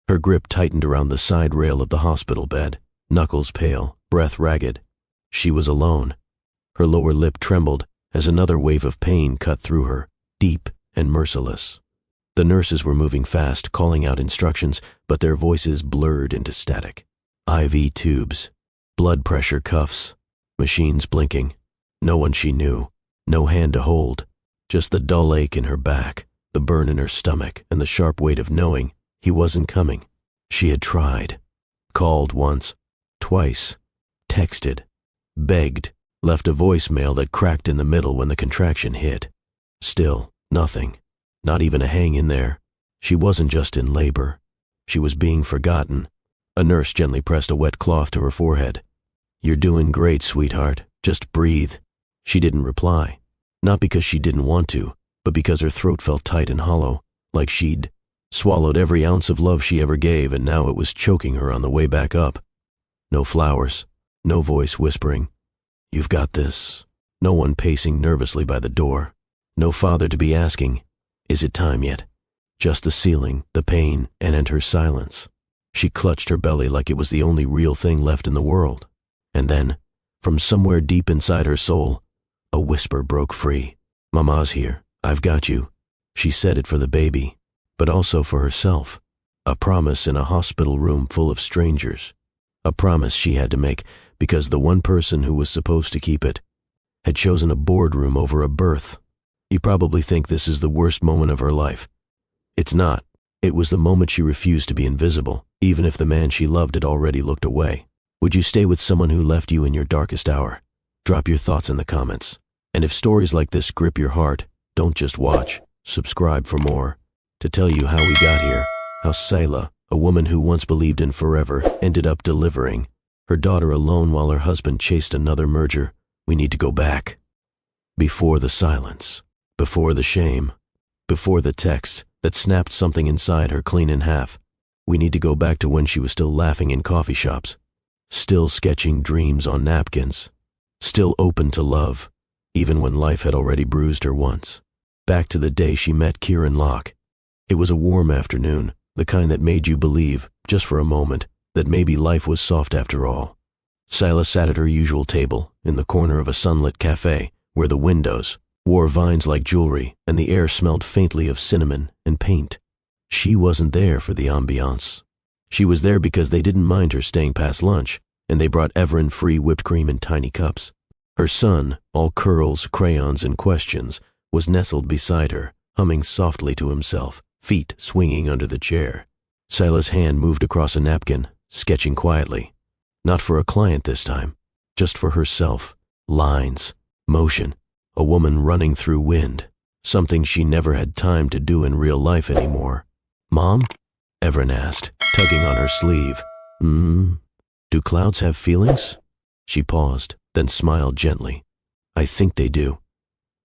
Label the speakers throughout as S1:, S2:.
S1: Her grip tightened around the side rail of the hospital bed, knuckles pale, breath ragged. She was alone. Her lower lip trembled as another wave of pain cut through her, deep and merciless. The nurses were moving fast, calling out instructions, but their voices blurred into static. IV tubes, blood pressure cuffs, machines blinking. No one she knew, no hand to hold, just the dull ache in her back, the burn in her stomach, and the sharp weight of knowing he wasn't coming. She had tried, called once, twice, texted, begged, left a voicemail that cracked in the middle when the contraction hit. Still, nothing. Not even a hang in there. She wasn't just in labor. She was being forgotten. A nurse gently pressed a wet cloth to her forehead. "You're doing great, sweetheart. Just breathe." She didn't reply. Not because she didn't want to, but because her throat felt tight and hollow, like she'd swallowed every ounce of love she ever gave, and now it was choking her on the way back up. No flowers, no voice whispering, "You've got this." No one pacing nervously by the door. No father to be asking, "Is it time yet?" Just the ceiling, the pain, and her silence. She clutched her belly like it was the only real thing left in the world. And then, from somewhere deep inside her soul, a whisper broke free. "Mama's here. I've got you." She said it for the baby, but also for herself. A promise in a hospital room full of strangers. A promise she had to make because the one person who was supposed to keep it had chosen a boardroom over a birth. You probably think this is the worst moment of her life. It's not. It was the moment she refused to be invisible, even if the man she loved had already looked away. Would you stay with someone who left you in your darkest hour? Drop your thoughts in the comments. And if stories like this grip your heart, don't just watch. Subscribe for more. To tell you how we got here, how Sayla, a woman who once believed in forever, ended up delivering her daughter alone while her husband chased another merger. We need to go back. Before the silence, before the shame, before the text that snapped something inside her clean in half. We need to go back to when she was still laughing in coffee shops, still sketching dreams on napkins, still open to love, even when life had already bruised her once. Back to the day she met Kieran Locke. It was a warm afternoon, the kind that made you believe, just for a moment, that maybe life was soft after all. Sayla sat at her usual table, in the corner of a sunlit cafe, where the windows wore vines like jewelry and the air smelled faintly of cinnamon and paint. She wasn't there for the ambiance. She was there because they didn't mind her staying past lunch, and they brought Everin-free whipped cream in tiny cups. Her son, all curls, crayons, and questions, was nestled beside her, humming softly to himself, feet swinging under the chair. Sayla's hand moved across a napkin, sketching quietly. Not for a client this time, just for herself. Lines, motion, a woman running through wind, something she never had time to do in real life anymore. "Mom?" Everin asked, tugging on her sleeve. Do clouds have feelings?" She paused, then smiled gently. "I think they do.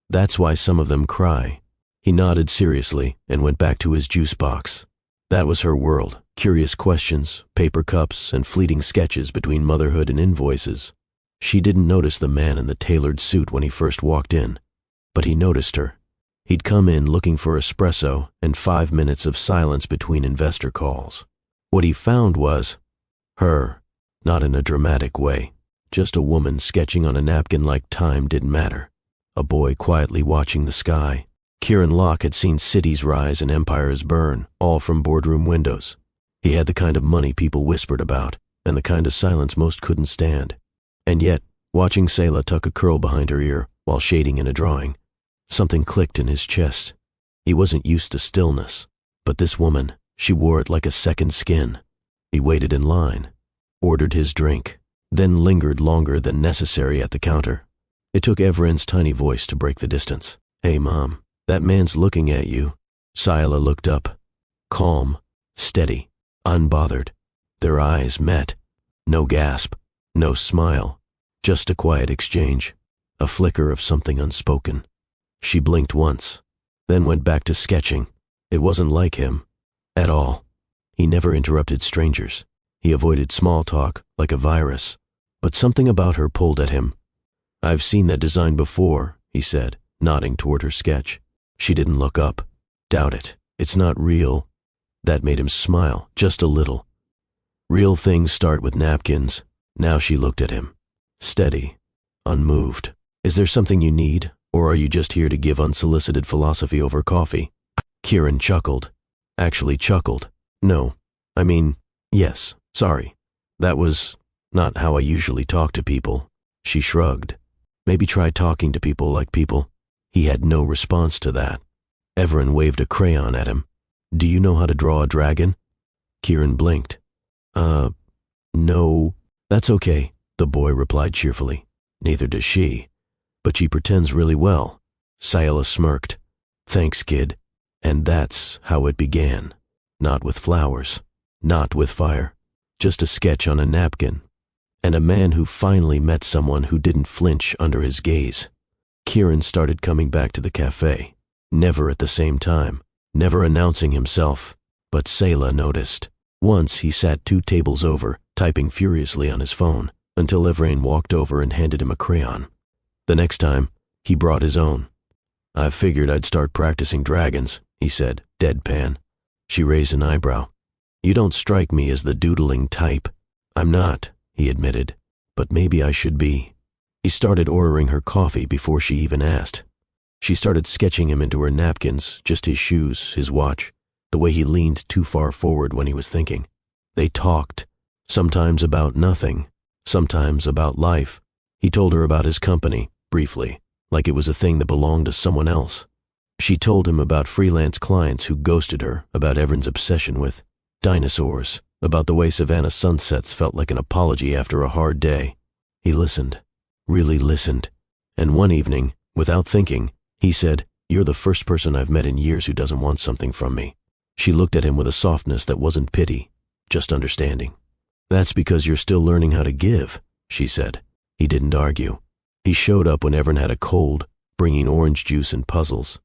S1: That's why some of them cry." He nodded seriously and went back to his juice box. That was her world, curious questions, paper cups, and fleeting sketches between motherhood and invoices. She didn't notice the man in the tailored suit when he first walked in, but he noticed her. He'd come in looking for espresso and 5 minutes of silence between investor calls. What he found was her, not in a dramatic way, just a woman sketching on a napkin like time didn't matter. A boy quietly watching the sky. Kieran Locke had seen cities rise and empires burn, all from boardroom windows. He had the kind of money people whispered about, and the kind of silence most couldn't stand. And yet, watching Sayla tuck a curl behind her ear while shading in a drawing, something clicked in his chest. He wasn't used to stillness, but this woman, she wore it like a second skin. He waited in line, ordered his drink, then lingered longer than necessary at the counter. It took Everin's tiny voice to break the distance. "Hey, Mom, that man's looking at you." Sayla looked up, calm, steady, unbothered. Their eyes met. No gasp, no smile, just a quiet exchange, a flicker of something unspoken. She blinked once, then went back to sketching. It wasn't like him, at all. He never interrupted strangers. He avoided small talk like a virus. But something about her pulled at him. "I've seen that design before," he said, nodding toward her sketch. She didn't look up. "Doubt it. It's not real." That made him smile, just a little. Real things start with napkins. Now she looked at him. Steady, unmoved. Is there something you need, or are you just here to give unsolicited philosophy over coffee? Kieran chuckled. Actually chuckled. No, I mean, yes, sorry. That was not how I usually talk to people. She shrugged. Maybe try talking to people like people. He had no response to that. Everin waved a crayon at him. Do you know how to draw a dragon? Kieran blinked. No. That's okay, the boy replied cheerfully. Neither does she. But she pretends really well. Sayla smirked. Thanks, kid. And that's how it began. Not with flowers. Not with fire. Just a sketch on a napkin. And a man who finally met someone who didn't flinch under his gaze. Kieran started coming back to the cafe. Never at the same time. Never announcing himself. But Sayla noticed. Once he sat 2 tables over, typing furiously on his phone, until Evrain walked over and handed him a crayon. The next time, he brought his own. I figured I'd start practicing dragons, he said, deadpan. She raised an eyebrow. You don't strike me as the doodling type. I'm not, he admitted, but maybe I should be. He started ordering her coffee before she even asked. She started sketching him into her napkins, just his shoes, his watch, the way he leaned too far forward when he was thinking. They talked, sometimes about nothing, sometimes about life. He told her about his company, briefly, like it was a thing that belonged to someone else. She told him about freelance clients who ghosted her, about Everin's obsession with dinosaurs, about the way Savannah sunsets felt like an apology after a hard day. He listened, really listened, and one evening, without thinking, he said, You're the first person I've met in years who doesn't want something from me. She looked at him with a softness that wasn't pity, just understanding. That's because you're still learning how to give, she said. He didn't argue. He showed up when Everin had a cold, bringing orange juice and puzzles.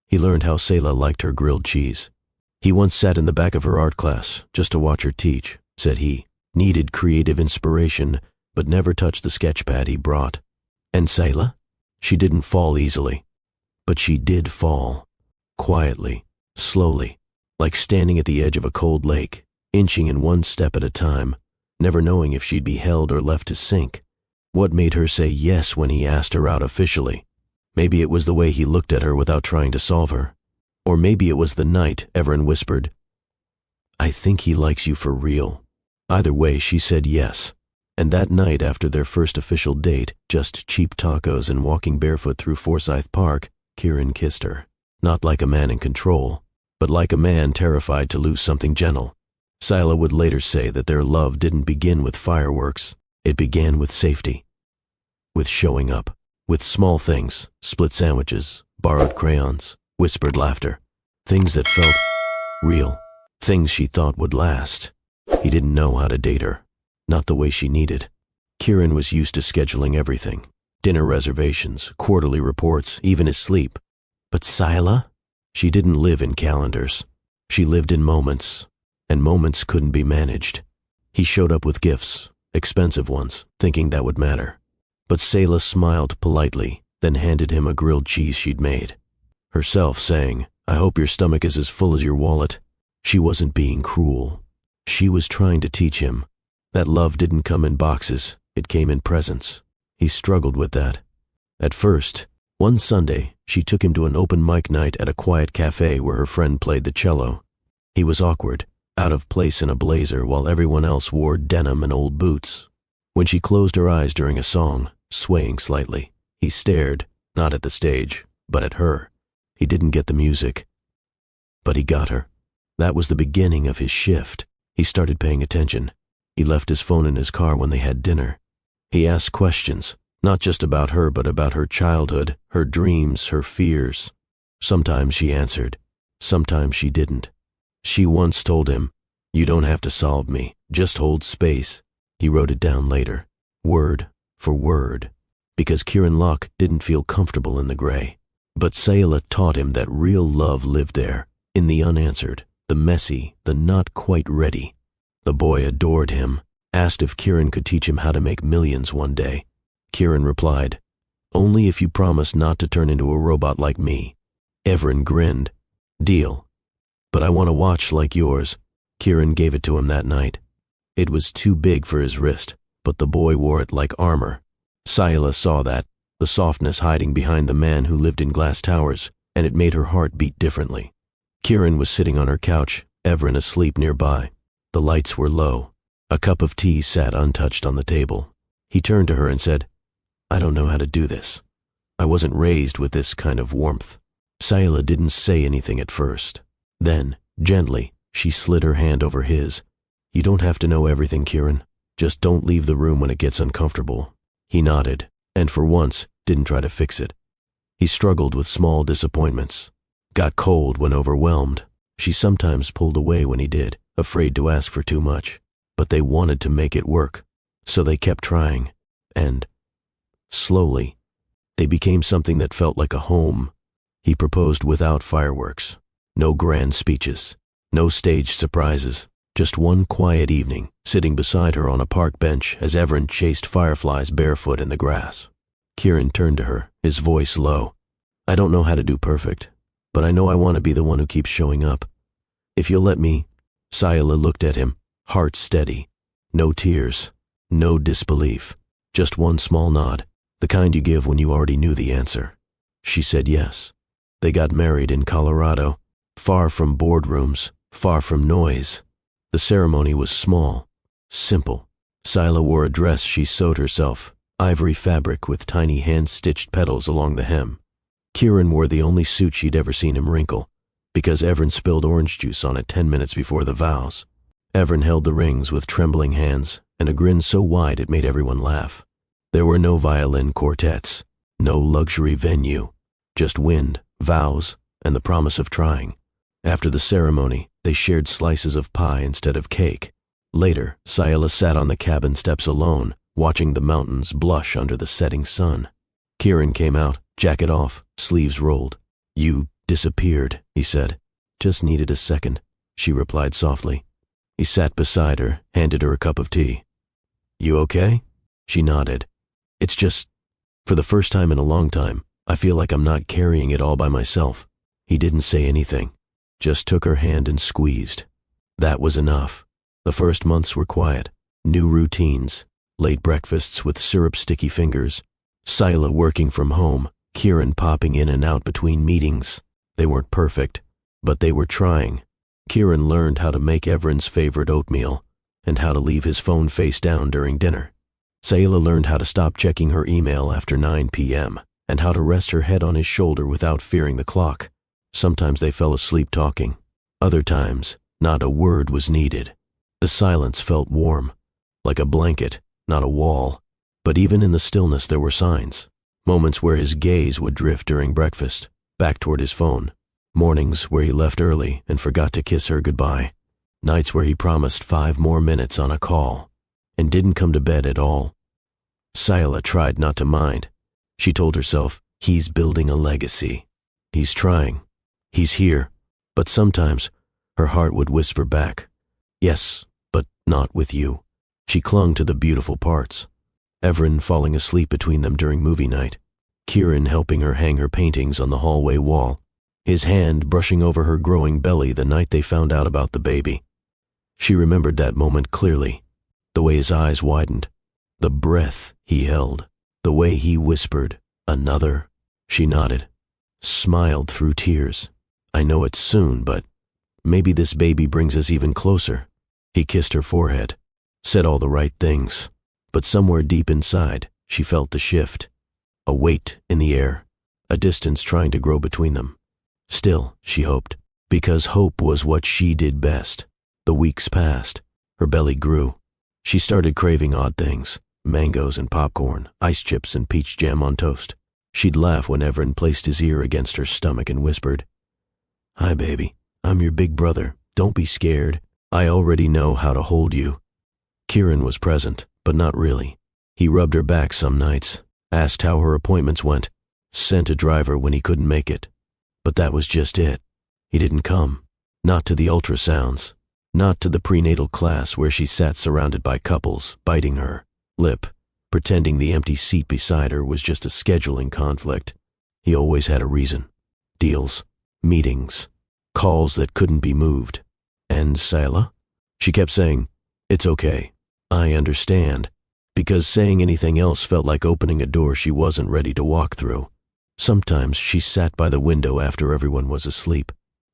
S1: He learned how Sayla liked her grilled cheese. He once sat in the back of her art class, just to watch her teach, said he. Needed creative inspiration, but never touched the sketch pad he brought. And Sayla? She didn't fall easily. But she did fall. Quietly, slowly, like standing at the edge of a cold lake, inching in one step at a time, never knowing if she'd be held or left to sink. What made her say yes when he asked her out officially? Maybe it was the way he looked at her without trying to solve her. Or maybe it was the night Everin whispered, I think he likes you for real. Either way, she said yes. And that night after their first official date, just cheap tacos and walking barefoot through Forsyth Park, Kieran kissed her. Not like a man in control, but like a man terrified to lose something gentle. Sayla would later say that their love didn't begin with fireworks. It began with safety. With showing up. With small things, split sandwiches, borrowed crayons, whispered laughter. Things that felt real. Things she thought would last. He didn't know how to date her. Not the way she needed. Kieran was used to scheduling everything. Dinner reservations, quarterly reports, even his sleep. But Sayla? She didn't live in calendars. She lived in moments. And moments couldn't be managed. He showed up with gifts, expensive ones, thinking that would matter. But Sayla smiled politely, then handed him a grilled cheese she'd made. Herself saying, I hope your stomach is as full as your wallet. She wasn't being cruel. She was trying to teach him that love didn't come in boxes, it came in presents. He struggled with that. At first, one Sunday, she took him to an open mic night at a quiet cafe where her friend played the cello. He was awkward, out of place in a blazer while everyone else wore denim and old boots. When she closed her eyes during a song, swaying slightly, he stared, not at the stage, but at her. He didn't get the music, but he got her. That was the beginning of his shift. He started paying attention. He left his phone in his car when they had dinner. He asked questions, not just about her but about her childhood, her dreams, her fears. Sometimes she answered, sometimes she didn't. She once told him, You don't have to solve me, just hold space. He wrote it down later, word for word, because Kieran Locke didn't feel comfortable in the gray. But Sayla taught him that real love lived there, in the unanswered, the messy, the not quite ready. The boy adored him, asked if Kieran could teach him how to make millions one day. Kieran replied, Only if you promise not to turn into a robot like me. Everin grinned. Deal. But I want a watch like yours. Kieran gave it to him that night. It was too big for his wrist, but the boy wore it like armor. Sayla saw that, the softness hiding behind the man who lived in glass towers, and it made her heart beat differently. Kieran was sitting on her couch, Everin asleep nearby. The lights were low. A cup of tea sat untouched on the table. He turned to her and said, I don't know how to do this. I wasn't raised with this kind of warmth. Sayla didn't say anything at first. Then, gently, she slid her hand over his. You don't have to know everything, Kieran. Just don't leave the room when it gets uncomfortable. He nodded, and for once, didn't try to fix it. He struggled with small disappointments. Got cold when overwhelmed. She sometimes pulled away when he did, afraid to ask for too much. But they wanted to make it work, so they kept trying. And, slowly, they became something that felt like a home. He proposed without fireworks. No grand speeches. No staged surprises. Just one quiet evening, sitting beside her on a park bench as Everin chased fireflies barefoot in the grass. Kieran turned to her, his voice low. I don't know how to do perfect, but I know I want to be the one who keeps showing up. If you'll let me. Sayla looked at him, heart steady. No tears, no disbelief, just one small nod, the kind you give when you already knew the answer. She said yes. They got married in Colorado, far from boardrooms, far from noise. The ceremony was small, simple. Sayla wore a dress she sewed herself, ivory fabric with tiny hand-stitched petals along the hem. Kieran wore the only suit she'd ever seen him wrinkle, because Everin spilled orange juice on it 10 minutes before the vows. Everin held the rings with trembling hands and a grin so wide it made everyone laugh. There were no violin quartets, no luxury venue, just wind, vows, and the promise of trying. After the ceremony, they shared slices of pie instead of cake. Later, Sayla sat on the cabin steps alone, watching the mountains blush under the setting sun. Kieran came out, jacket off, sleeves rolled. You disappeared, he said. Just needed a second, she replied softly. He sat beside her, handed her a cup of tea. You okay? She nodded. It's just, for the first time in a long time, I feel like I'm not carrying it all by myself. He didn't say anything, just took her hand and squeezed. That was enough. The first months were quiet, new routines, late breakfasts with syrup-sticky fingers, Sayla working from home, Kieran popping in and out between meetings. They weren't perfect, but they were trying. Kieran learned how to make Everin's favorite oatmeal and how to leave his phone face down during dinner. Sayla learned how to stop checking her email after 9 p.m. and how to rest her head on his shoulder without fearing the clock. Sometimes they fell asleep talking. Other times, not a word was needed. The silence felt warm, like a blanket, not a wall. But even in the stillness there were signs. Moments where his gaze would drift during breakfast, back toward his phone. Mornings where he left early and forgot to kiss her goodbye. Nights where he promised 5 more minutes on a call and didn't come to bed at all. Sayla tried not to mind. She told herself, he's building a legacy. He's trying. He's here. But sometimes her heart would whisper back, yes, but not with you. She clung to the beautiful parts. Everin falling asleep between them during movie night. Kieran helping her hang her paintings on the hallway wall. His hand brushing over her growing belly the night they found out about the baby. She remembered that moment clearly. The way his eyes widened. The breath he held. The way he whispered, another. She nodded. Smiled through tears. I know it's soon, but maybe this baby brings us even closer. He kissed her forehead. Said all the right things. But somewhere deep inside, she felt the shift. A weight in the air. A distance trying to grow between them. Still, she hoped, because hope was what she did best. The weeks passed. Her belly grew. She started craving odd things, mangoes and popcorn, ice chips and peach jam on toast. She'd laugh when Everin placed his ear against her stomach and whispered, Hi, baby. I'm your big brother. Don't be scared. I already know how to hold you. Kieran was present, but not really. He rubbed her back some nights, asked how her appointments went, sent a driver when he couldn't make it. But that was just it. He didn't come. Not to the ultrasounds. Not to the prenatal class where she sat surrounded by couples, biting her lip, pretending the empty seat beside her was just a scheduling conflict. He always had a reason. Deals, meetings, calls that couldn't be moved. And Sayla? She kept saying, "It's okay. I understand," because saying anything else felt like opening a door she wasn't ready to walk through. Sometimes she sat by the window after everyone was asleep.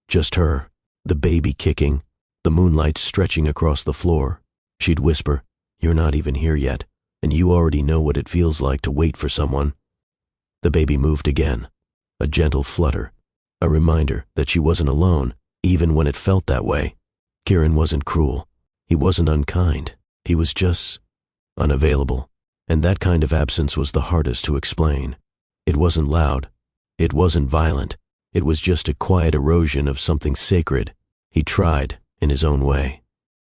S1: Just her, the baby kicking, the moonlight stretching across the floor. She'd whisper, "You're not even here yet, and you already know what it feels like to wait for someone." The baby moved again, a gentle flutter, a reminder that she wasn't alone, even when it felt that way. Kieran wasn't cruel. He wasn't unkind. He was just unavailable, and that kind of absence was the hardest to explain. It wasn't loud. It wasn't violent. It was just a quiet erosion of something sacred. He tried, in his own way.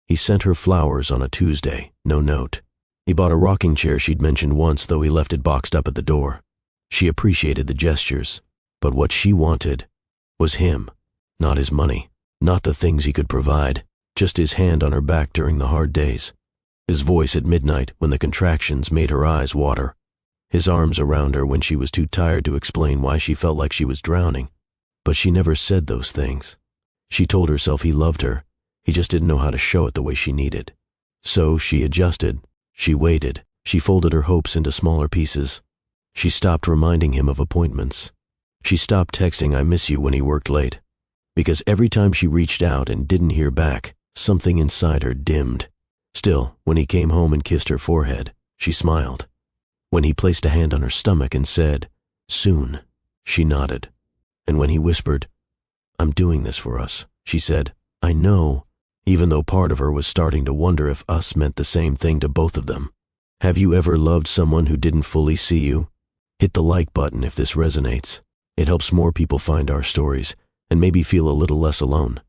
S1: He sent her flowers on a Tuesday, no note. He bought a rocking chair she'd mentioned once, though he left it boxed up at the door. She appreciated the gestures, but what she wanted was him, not his money, not the things he could provide, just his hand on her back during the hard days, his voice at midnight when the contractions made her eyes water, his arms around her when she was too tired to explain why she felt like she was drowning. But she never said those things. She told herself he loved her. He just didn't know how to show it the way she needed. So she adjusted. She waited. She folded her hopes into smaller pieces. She stopped reminding him of appointments. She stopped texting "I miss you" when he worked late. Because every time she reached out and didn't hear back, something inside her dimmed. Still, when he came home and kissed her forehead, she smiled. When he placed a hand on her stomach and said, "Soon," she nodded. And when he whispered, "I'm doing this for us," she said, "I know," even though part of her was starting to wonder if us meant the same thing to both of them. Have you ever loved someone who didn't fully see you? Hit the like button if this resonates. It helps more people find our stories and maybe feel a little less alone.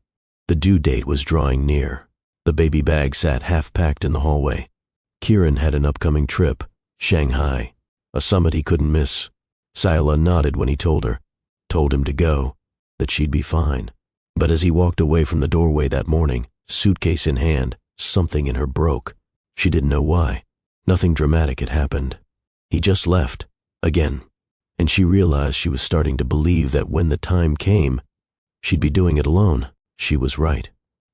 S1: The due date was drawing near. The baby bag sat half-packed in the hallway. Kieran had an upcoming trip, Shanghai, a summit he couldn't miss. Sayla nodded when he told him to go, that she'd be fine. But as he walked away from the doorway that morning, suitcase in hand, something in her broke. She didn't know why. Nothing dramatic had happened. He just left, again. And she realized she was starting to believe that when the time came, she'd be doing it alone. She was right.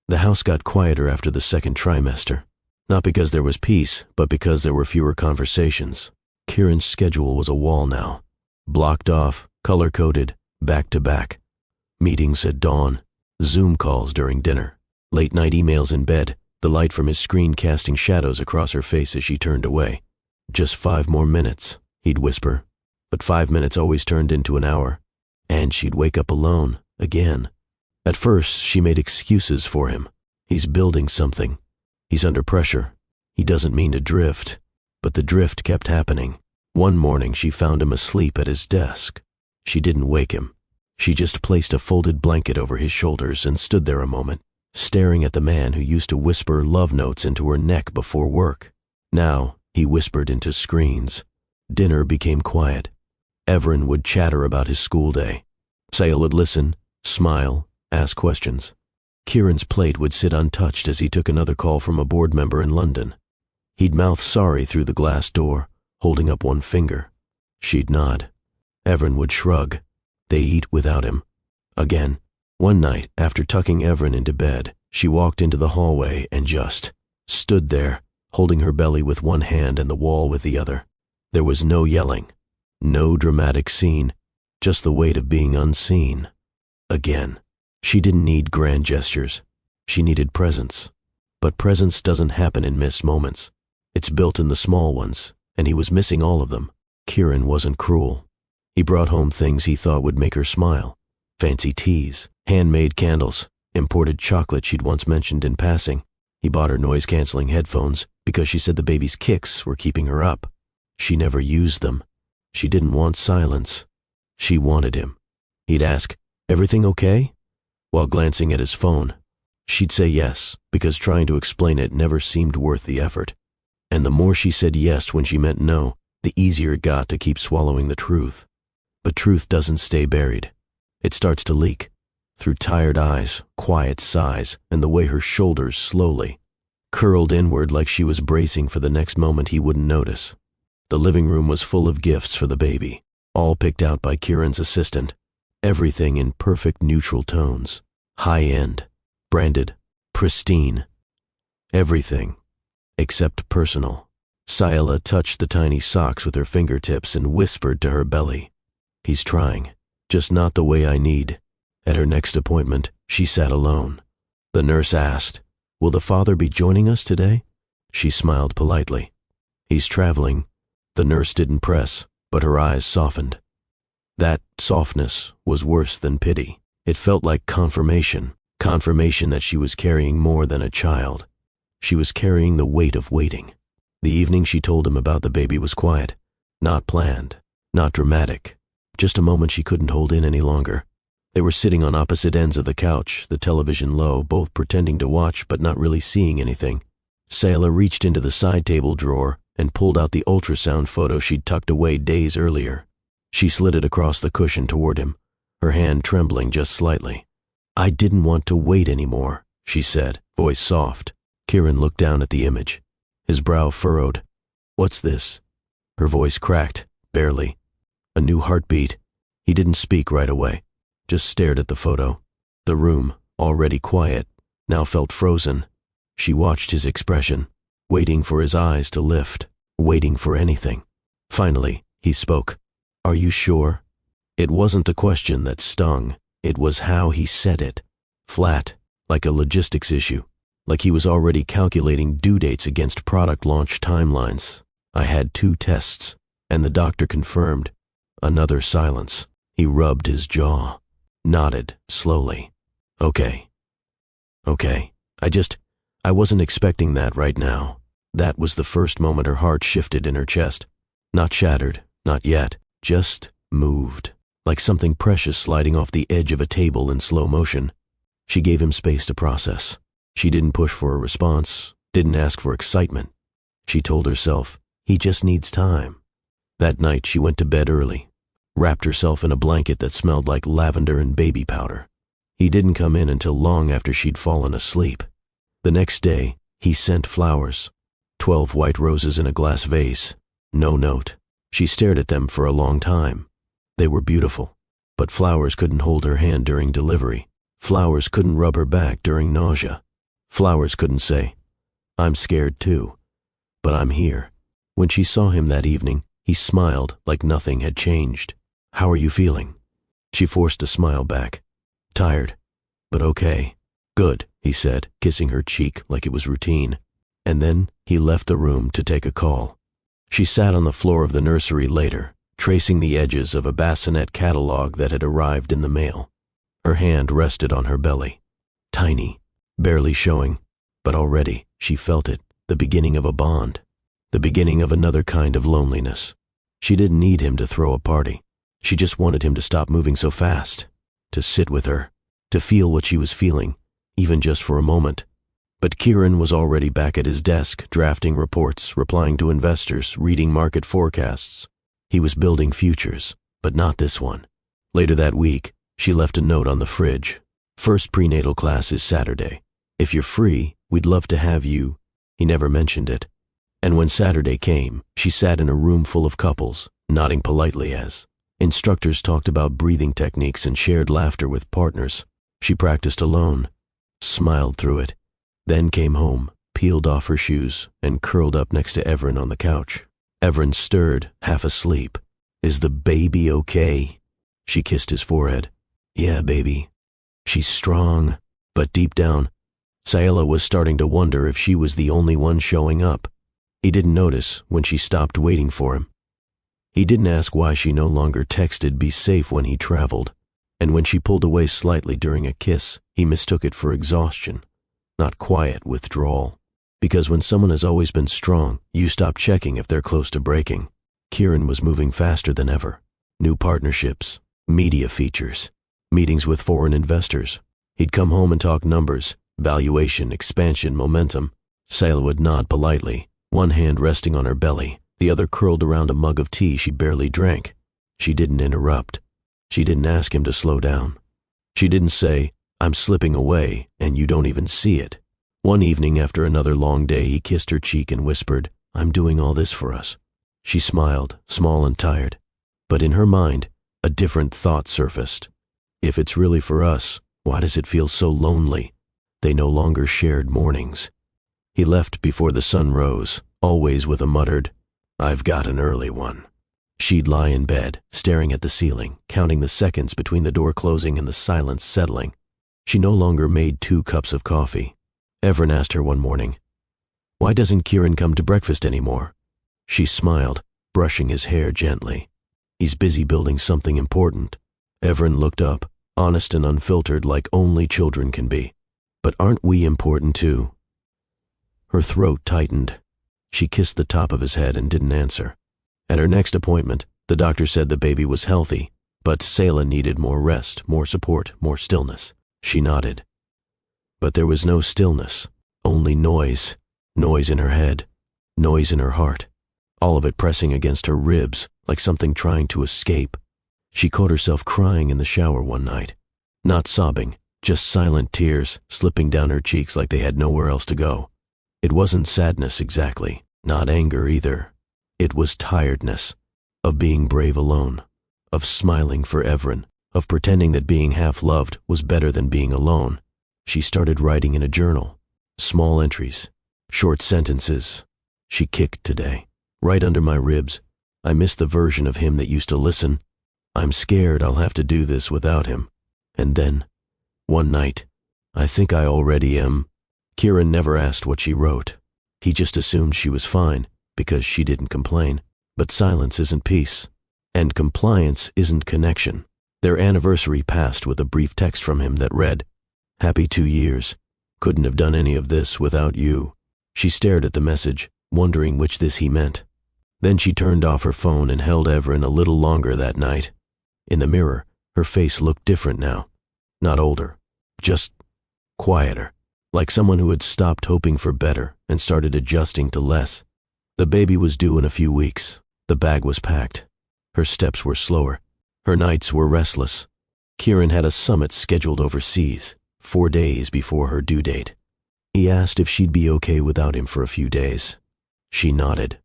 S1: The house got quieter after the second trimester. Not because there was peace, but because there were fewer conversations. Kieran's schedule was a wall now. Blocked off, color-coded, back-to-back. Meetings at dawn, Zoom calls during dinner, late-night emails in bed, the light from his screen casting shadows across her face as she turned away. "Just 5 more minutes," he'd whisper. But 5 minutes always turned into an hour. And she'd wake up alone, again. At first, she made excuses for him. He's building something. He's under pressure. He doesn't mean to drift. But the drift kept happening. One morning, she found him asleep at his desk. She didn't wake him. She just placed a folded blanket over his shoulders and stood there a moment, staring at the man who used to whisper love notes into her neck before work. Now, he whispered into screens. Dinner became quiet. Everin would chatter about his school day. Sayla would listen, smile, ask questions. Kieran's plate would sit untouched as he took another call from a board member in London. He'd mouth sorry through the glass door, holding up one finger. She'd nod. Everin would shrug. They'd eat without him. Again. One night, after tucking Everin into bed, she walked into the hallway and just stood there, holding her belly with one hand and the wall with the other. There was no yelling, no dramatic scene, just the weight of being unseen. Again. She didn't need grand gestures. She needed presence. But presence doesn't happen in missed moments. It's built in the small ones, and he was missing all of them. Kieran wasn't cruel. He brought home things he thought would make her smile. Fancy teas, handmade candles, imported chocolate she'd once mentioned in passing. He bought her noise-canceling headphones because she said the baby's kicks were keeping her up. She never used them. She didn't want silence. She wanted him. He'd ask, "Everything okay?" while glancing at his phone. She'd say yes, because trying to explain it never seemed worth the effort. And the more she said yes when she meant no, the easier it got to keep swallowing the truth. But truth doesn't stay buried. It starts to leak, through tired eyes, quiet sighs, and the way her shoulders slowly curled inward like she was bracing for the next moment he wouldn't notice. The living room was full of gifts for the baby, all picked out by Kieran's assistant. Everything in perfect neutral tones. High-end, branded, pristine. Everything, except personal. Sayla touched the tiny socks with her fingertips and whispered to her belly, "He's trying, just not the way I need." At her next appointment, she sat alone. The nurse asked, "Will the father be joining us today?" She smiled politely. "He's traveling." The nurse didn't press, but her eyes softened. That softness was worse than pity. It felt like confirmation that she was carrying more than a child. She was carrying the weight of waiting. The evening she told him about the baby was quiet, not planned, not dramatic, just a moment she couldn't hold in any longer. They were sitting on opposite ends of the couch, the television low, both pretending to watch but not really seeing anything. Sayla reached into the side table drawer and pulled out the ultrasound photo she'd tucked away days earlier. She slid it across the cushion toward him, her hand trembling just slightly. "I didn't want to wait anymore," she said, voice soft. Kieran looked down at the image, his brow furrowed. "What's this?" Her voice cracked, barely. A new heartbeat. He didn't speak right away, just stared at the photo. The room, already quiet, now felt frozen. She watched his expression, waiting for his eyes to lift, waiting for anything. Finally, he spoke. "Are you sure?" It wasn't a question that stung, it was how he said it. Flat, like a logistics issue, like he was already calculating due dates against product launch timelines. "I had 2 tests, and the doctor confirmed." Another silence. He rubbed his jaw, nodded slowly. Okay. I wasn't expecting that right now." That was the first moment her heart shifted in her chest. Not shattered, not yet, just moved, like something precious sliding off the edge of a table in slow motion. She gave him space to process. She didn't push for a response, didn't ask for excitement. She told herself, he just needs time. That night she went to bed early, wrapped herself in a blanket that smelled like lavender and baby powder. He didn't come in until long after she'd fallen asleep. The next day, he sent flowers, 12 white roses in a glass vase, no note. She stared at them for a long time. They were beautiful, but flowers couldn't hold her hand during delivery. Flowers couldn't rub her back during nausea. Flowers couldn't say, "I'm scared too, but I'm here." When she saw him that evening, he smiled like nothing had changed. "How are you feeling?" She forced a smile back. "Tired, but okay." "Good," he said, kissing her cheek like it was routine. And then he left the room to take a call. She sat on the floor of the nursery later, tracing the edges of a bassinet catalog that had arrived in the mail. Her hand rested on her belly. Tiny, barely showing, but already she felt it, the beginning of a bond, the beginning of another kind of loneliness. She didn't need him to throw a party. She just wanted him to stop moving so fast, to sit with her, to feel what she was feeling, even just for a moment. But Kieran was already back at his desk, drafting reports, replying to investors, reading market forecasts. He was building futures, but not this one. Later that week, she left a note on the fridge. "First prenatal class is Saturday. If you're free, we'd love to have you." He never mentioned it. And when Saturday came, she sat in a room full of couples, nodding politely as instructors talked about breathing techniques and shared laughter with partners. She practiced alone, smiled through it, then came home, peeled off her shoes, and curled up next to Everin on the couch. Everin stirred, half asleep. "Is the baby okay?" She kissed his forehead. "Yeah, baby. She's strong." But deep down, Sayla was starting to wonder if she was the only one showing up. He didn't notice when she stopped waiting for him. He didn't ask why she no longer texted "be safe" when he traveled. And when she pulled away slightly during a kiss, he mistook it for exhaustion, not quiet withdrawal. Because when someone has always been strong, you stop checking if they're close to breaking. Kieran was moving faster than ever. New partnerships, media features, meetings with foreign investors. He'd come home and talk numbers, valuation, expansion, momentum. Sayla would nod politely, one hand resting on her belly, the other curled around a mug of tea she barely drank. She didn't interrupt. She didn't ask him to slow down. She didn't say, "I'm slipping away, and you don't even see it." One evening after another long day, he kissed her cheek and whispered, "I'm doing all this for us." She smiled, small and tired. But in her mind, a different thought surfaced. If it's really for us, Why does it feel so lonely? They no longer shared mornings. He left before the sun rose, always with a muttered, "I've got an early one." She'd lie in bed, staring at the ceiling, counting the seconds between the door closing and the silence settling. She no longer made 2 cups of coffee. Everin asked her one morning, "Why doesn't Kieran come to breakfast anymore?" She smiled, brushing his hair gently. "He's busy building something important." Everin looked up, honest and unfiltered like only children can be. "But aren't we important too?" Her throat tightened. She kissed the top of his head and didn't answer. At her next appointment, the doctor said the baby was healthy, but Selah needed more rest, more support, more stillness. She nodded. But there was no stillness, only noise. Noise in her head, noise in her heart, all of it pressing against her ribs like something trying to escape. She caught herself crying in the shower one night. Not sobbing, just silent tears slipping down her cheeks like they had nowhere else to go. It wasn't sadness exactly, not anger either. It was tiredness, of being brave alone, of smiling for Everin, of pretending that being half-loved was better than being alone. She started writing in a journal, small entries, short sentences. She kicked today, right under my ribs. I miss the version of him that used to listen. I'm scared I'll have to do this without him. And then, one night, I think I already am. Kieran never asked what she wrote. He just assumed she was fine, because she didn't complain. But silence isn't peace, and compliance isn't connection. Their anniversary passed with a brief text from him that read, "Happy 2 years. Couldn't have done any of this without you." She stared at the message, wondering which this he meant. Then she turned off her phone and held Everin a little longer that night. In the mirror, her face looked different now. Not older, just quieter, like someone who had stopped hoping for better and started adjusting to less. The baby was due in a few weeks. The bag was packed. Her steps were slower. Her nights were restless. Kieran had a summit scheduled overseas, 4 days before her due date. He asked if she'd be okay without him for a few days. She nodded.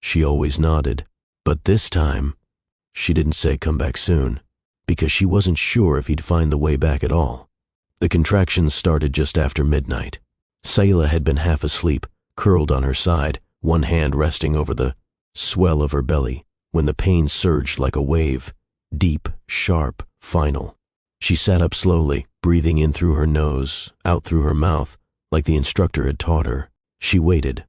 S1: She always nodded. But this time, she didn't say come back soon, because she wasn't sure if he'd find the way back at all. The contractions started just after midnight. Selah had been half asleep, curled on her side, one hand resting over the swell of her belly, when the pain surged like a wave, deep, sharp, final. She sat up slowly, breathing in through her nose, out through her mouth, like the instructor had taught her. She waited.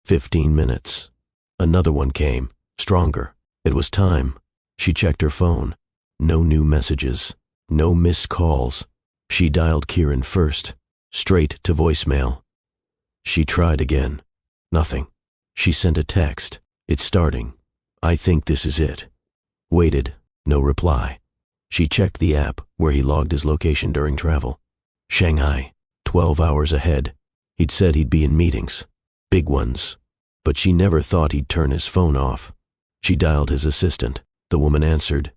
S1: 15 minutes. Another one came, stronger. It was time. She checked her phone. No new messages. No missed calls. She dialed Kieran first, straight to voicemail. She tried again. Nothing. She sent a text. "It's starting. I think this is it." Waited. No reply. She checked the app where he logged his location during travel. Shanghai, 12 hours ahead. He'd said he'd be in meetings. Big ones. But she never thought he'd turn his phone off. She dialed his assistant. The woman answered.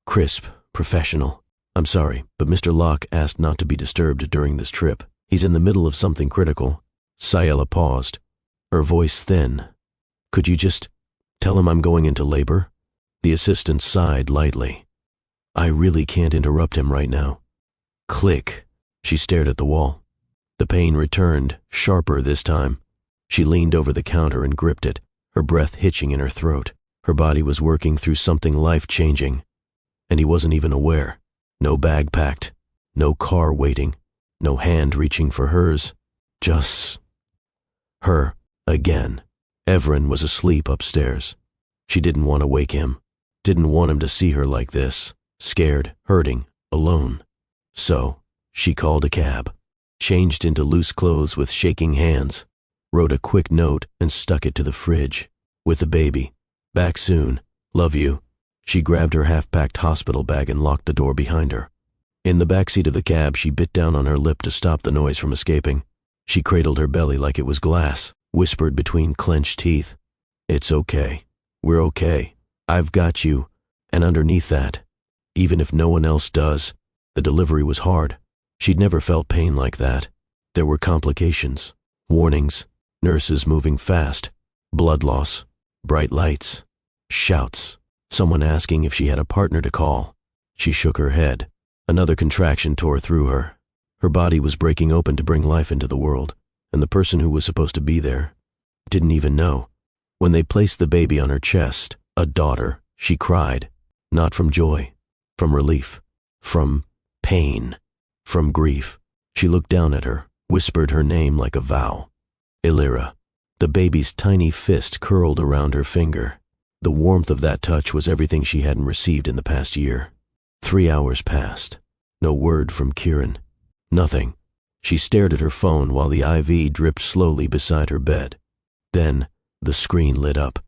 S1: Crisp, professional. "I'm sorry, but Mr. Locke asked not to be disturbed during this trip. He's in the middle of something critical." Selah paused, her voice thin. "Could you just tell him I'm going into labor?" The assistant sighed lightly. "I really can't interrupt him right now." Click. She stared at the wall. The pain returned, sharper this time. She leaned over the counter and gripped it, her breath hitching in her throat. Her body was working through something life-changing, and he wasn't even aware. No bag packed, no car waiting, no hand reaching for hers. Just her, again. Everin was asleep upstairs. She didn't want to wake him, didn't want him to see her like this, scared, hurting, alone. So, she called a cab, changed into loose clothes with shaking hands, wrote a quick note and stuck it to the fridge. With the baby. "Back soon. Love you." She grabbed her half-packed hospital bag and locked the door behind her. In the backseat of the cab, she bit down on her lip to stop the noise from escaping. She cradled her belly like it was glass, whispered between clenched teeth, "It's okay. We're okay. I've got you." And underneath that, even if no one else does, the delivery was hard. She'd never felt pain like that. There were complications, warnings, nurses moving fast, blood loss, bright lights, shouts, someone asking if she had a partner to call. She shook her head. Another contraction tore through her. Her body was breaking open to bring life into the world, and the person who was supposed to be there didn't even know. When they placed the baby on her chest, a daughter, she cried, not from joy, from relief, from pain, from grief. She looked down at her, whispered her name like a vow. Elira. The baby's tiny fist curled around her finger. The warmth of that touch was everything she hadn't received in the past year. 3 hours passed. No word from Kieran. Nothing. She stared at her phone while the IV dripped slowly beside her bed. Then, the screen lit up.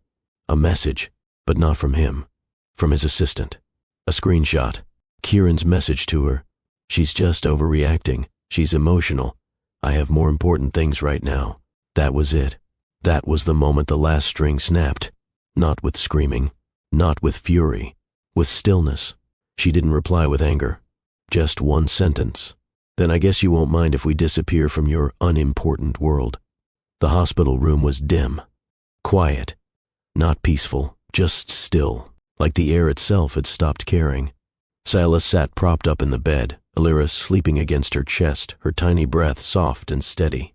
S1: A message, but not from him. From his assistant. A screenshot. Kieran's message to her. She's just overreacting. She's emotional. I have more important things right now. That was it. That was the moment the last string snapped. Not with screaming. Not with fury. With stillness. She didn't reply with anger. Just one sentence. Then I guess you won't mind if we disappear from your unimportant world. The hospital room was dim. Quiet. Not peaceful. Just still. Like the air itself had stopped caring. Silas sat propped up in the bed, Elira sleeping against her chest, her tiny breath soft and steady.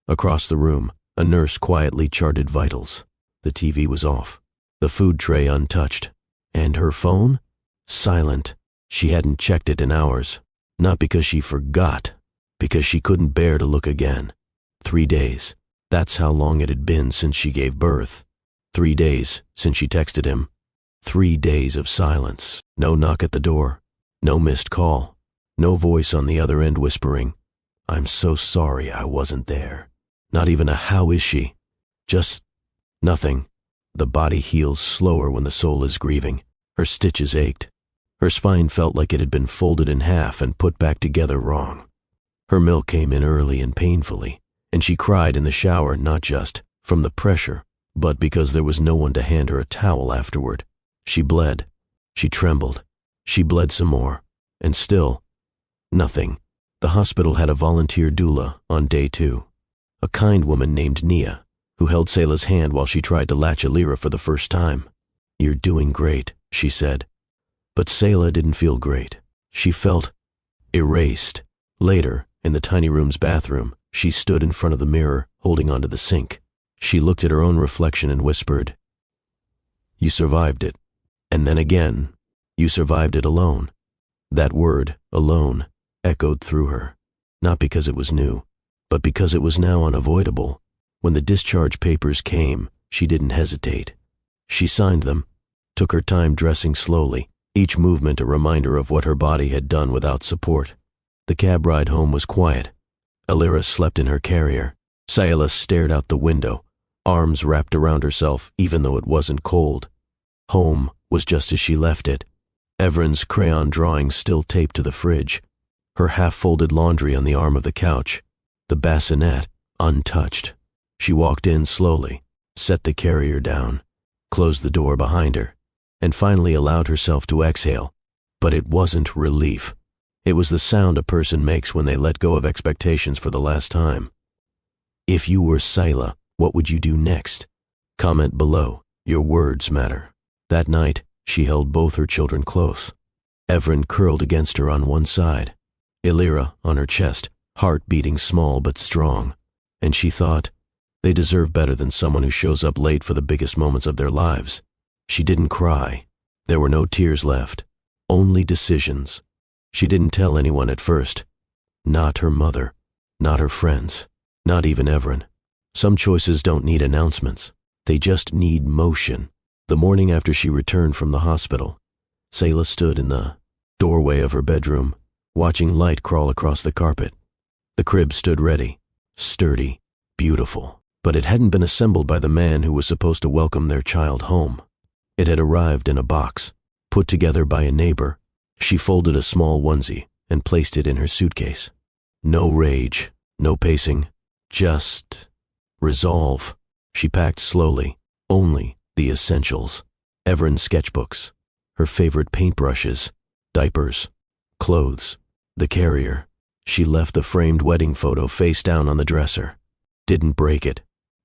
S1: Across the room, a nurse quietly charted vitals. The TV was off. The food tray untouched. And her phone? Silent. She hadn't checked it in hours. Not because she forgot, because she couldn't bear to look again. 3 days. That's how long it had been since she gave birth. 3 days since she texted him. 3 days of silence. No knock at the door. No missed call. No voice on the other end whispering, I'm so sorry I wasn't there. Not even a how is she. Just nothing. The body heals slower when the soul is grieving. Her stitches ached. Her spine felt like it had been folded in half and put back together wrong. Her milk came in early and painfully, and she cried in the shower not just from the pressure, but because there was no one to hand her a towel afterward. She bled. She trembled. She bled some more. And still, nothing. The hospital had a volunteer doula on day 2. A kind woman named Nia, who held Selah's hand while she tried to latch Elira for the first time. You're doing great, she said. But Selah didn't feel great. She felt erased. Later, in the tiny room's bathroom, she stood in front of the mirror, holding onto the sink. She looked at her own reflection and whispered, You survived it. And then again, you survived it alone. That word, alone, echoed through her. Not because it was new, but because it was now unavoidable. When the discharge papers came, she didn't hesitate. She signed them, took her time dressing slowly, each movement a reminder of what her body had done without support. The cab ride home was quiet. Elira slept in her carrier. Sayla stared out the window, arms wrapped around herself even though it wasn't cold. Home was just as she left it. Evren's crayon drawings still taped to the fridge. Her half-folded laundry on the arm of the couch. The bassinet, untouched. She walked in slowly, set the carrier down, closed the door behind her, and finally allowed herself to exhale. But it wasn't relief. It was the sound a person makes when they let go of expectations for the last time. If you were Sayla, what would you do next? Comment below. Your words matter. That night, she held both her children close. Evren curled against her on one side. Elira on her chest, heart beating small but strong. And she thought, they deserve better than someone who shows up late for the biggest moments of their lives. She didn't cry. There were no tears left. Only decisions. She didn't tell anyone at first. Not her mother. Not her friends. Not even Evren. Some choices don't need announcements. They just need motion. The morning after she returned from the hospital, Sayla stood in the doorway of her bedroom, watching light crawl across the carpet. The crib stood ready, sturdy, beautiful. But it hadn't been assembled by the man who was supposed to welcome their child home. It had arrived in a box, put together by a neighbor. She folded a small onesie and placed it in her suitcase. No rage, no pacing, just resolve. She packed slowly, only the essentials. Evren's sketchbooks, her favorite paintbrushes, diapers, clothes, the carrier. She left the framed wedding photo face down on the dresser. Didn't break it,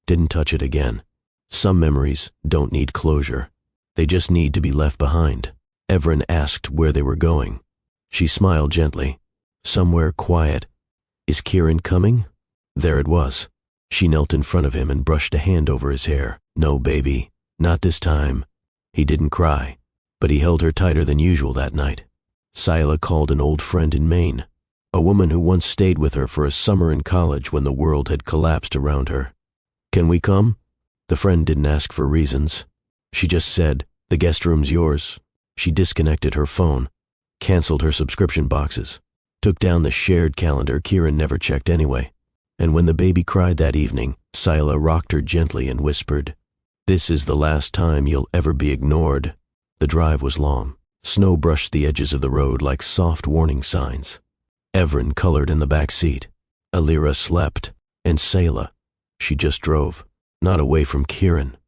S1: didn't touch it again. Some memories don't need closure. They just need to be left behind. Evren asked where they were going. She smiled gently. Somewhere quiet. Is Kieran coming? There it was. She knelt in front of him and brushed a hand over his hair. No, baby, not this time. He didn't cry, but he held her tighter than usual that night. Sila called an old friend in Maine, a woman who once stayed with her for a summer in college when the world had collapsed around her. Can we come? The friend didn't ask for reasons. She just said, the guest room's yours. She disconnected her phone, canceled her subscription boxes, took down the shared calendar Kieran never checked anyway. And when the baby cried that evening, Sila rocked her gently and whispered, "This is the last time you'll ever be ignored." The drive was long. Snow brushed the edges of the road like soft warning signs. Evren colored in the back seat. Alira slept. And Sila, she just drove, not away from Kieran,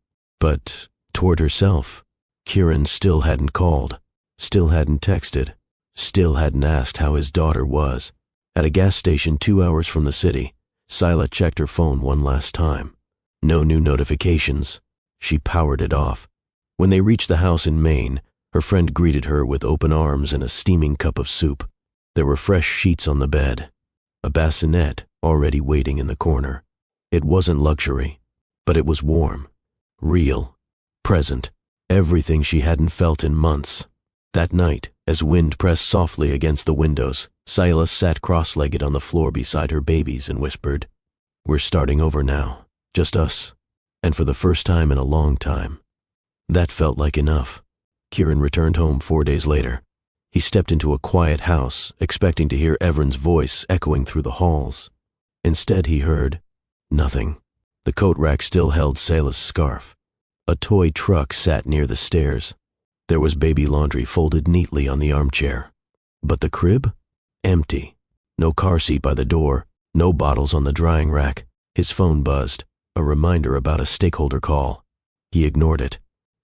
S1: but toward herself. Kieran still hadn't called, still hadn't texted, still hadn't asked how his daughter was. At a gas station 2 hours from the city, Sila checked her phone one last time. No new notifications. She powered it off. When they reached the house in Maine, her friend greeted her with open arms and a steaming cup of soup. There were fresh sheets on the bed, a bassinet already waiting in the corner. It wasn't luxury, but it was warm, real, present, everything she hadn't felt in months. That night, as wind pressed softly against the windows, Sila sat cross-legged on the floor beside her babies and whispered, "We're starting over now, just us, and for the first time in a long time." That felt like enough. Kieran returned home 4 days later. He stepped into a quiet house, expecting to hear Evren's voice echoing through the halls. Instead, he heard nothing. The coat rack still held Sila's scarf. A toy truck sat near the stairs. There was baby laundry folded neatly on the armchair. But the crib? Empty. No car seat by the door, no bottles on the drying rack. His phone buzzed, a reminder about a stakeholder call. He ignored it.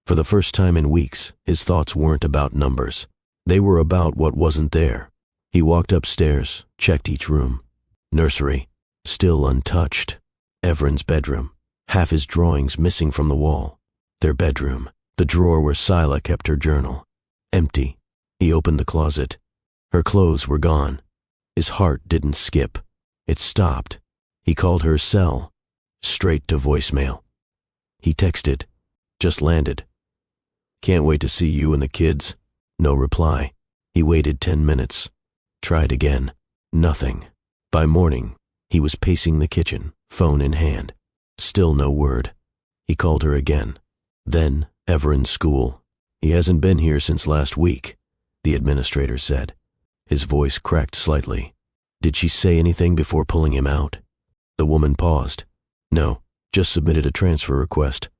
S1: For the first time in weeks, his thoughts weren't about numbers. They were about what wasn't there. He walked upstairs, checked each room. Nursery, still untouched. Evren's bedroom, half his drawings missing from the wall. Their bedroom, the drawer where Sila kept her journal. Empty. He opened the closet. Her clothes were gone. His heart didn't skip. It stopped. He called her cell. Straight to voicemail. He texted. Just landed. "Can't wait to see you and the kids." No reply. He waited 10 minutes. Tried again. Nothing. By morning, he was pacing the kitchen, phone in hand. Still no word. He called her again. Then, Evren's school. "He hasn't been here since last week," the administrator said. His voice cracked slightly. "Did she say anything before pulling him out?" The woman paused. "No, just submitted a transfer request.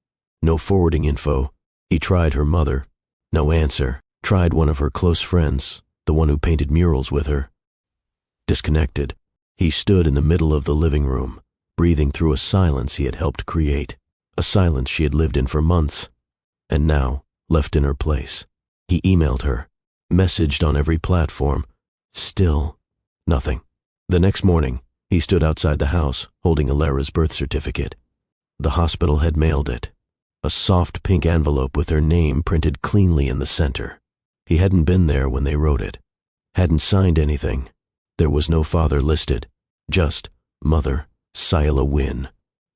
S1: No forwarding info. He tried her mother. No answer. Tried one of her close friends, the one who painted murals with her." Disconnected, he stood in the middle of the living room, breathing through a silence he had helped create, a silence she had lived in for months. And now, left in her place, he emailed her, messaged on every platform. Still, nothing. The next morning, he stood outside the house, holding Alira's birth certificate. The hospital had mailed it. A soft pink envelope with her name printed cleanly in the center. He hadn't been there when they wrote it. Hadn't signed anything. There was no father listed. Just Mother Sila Wynne.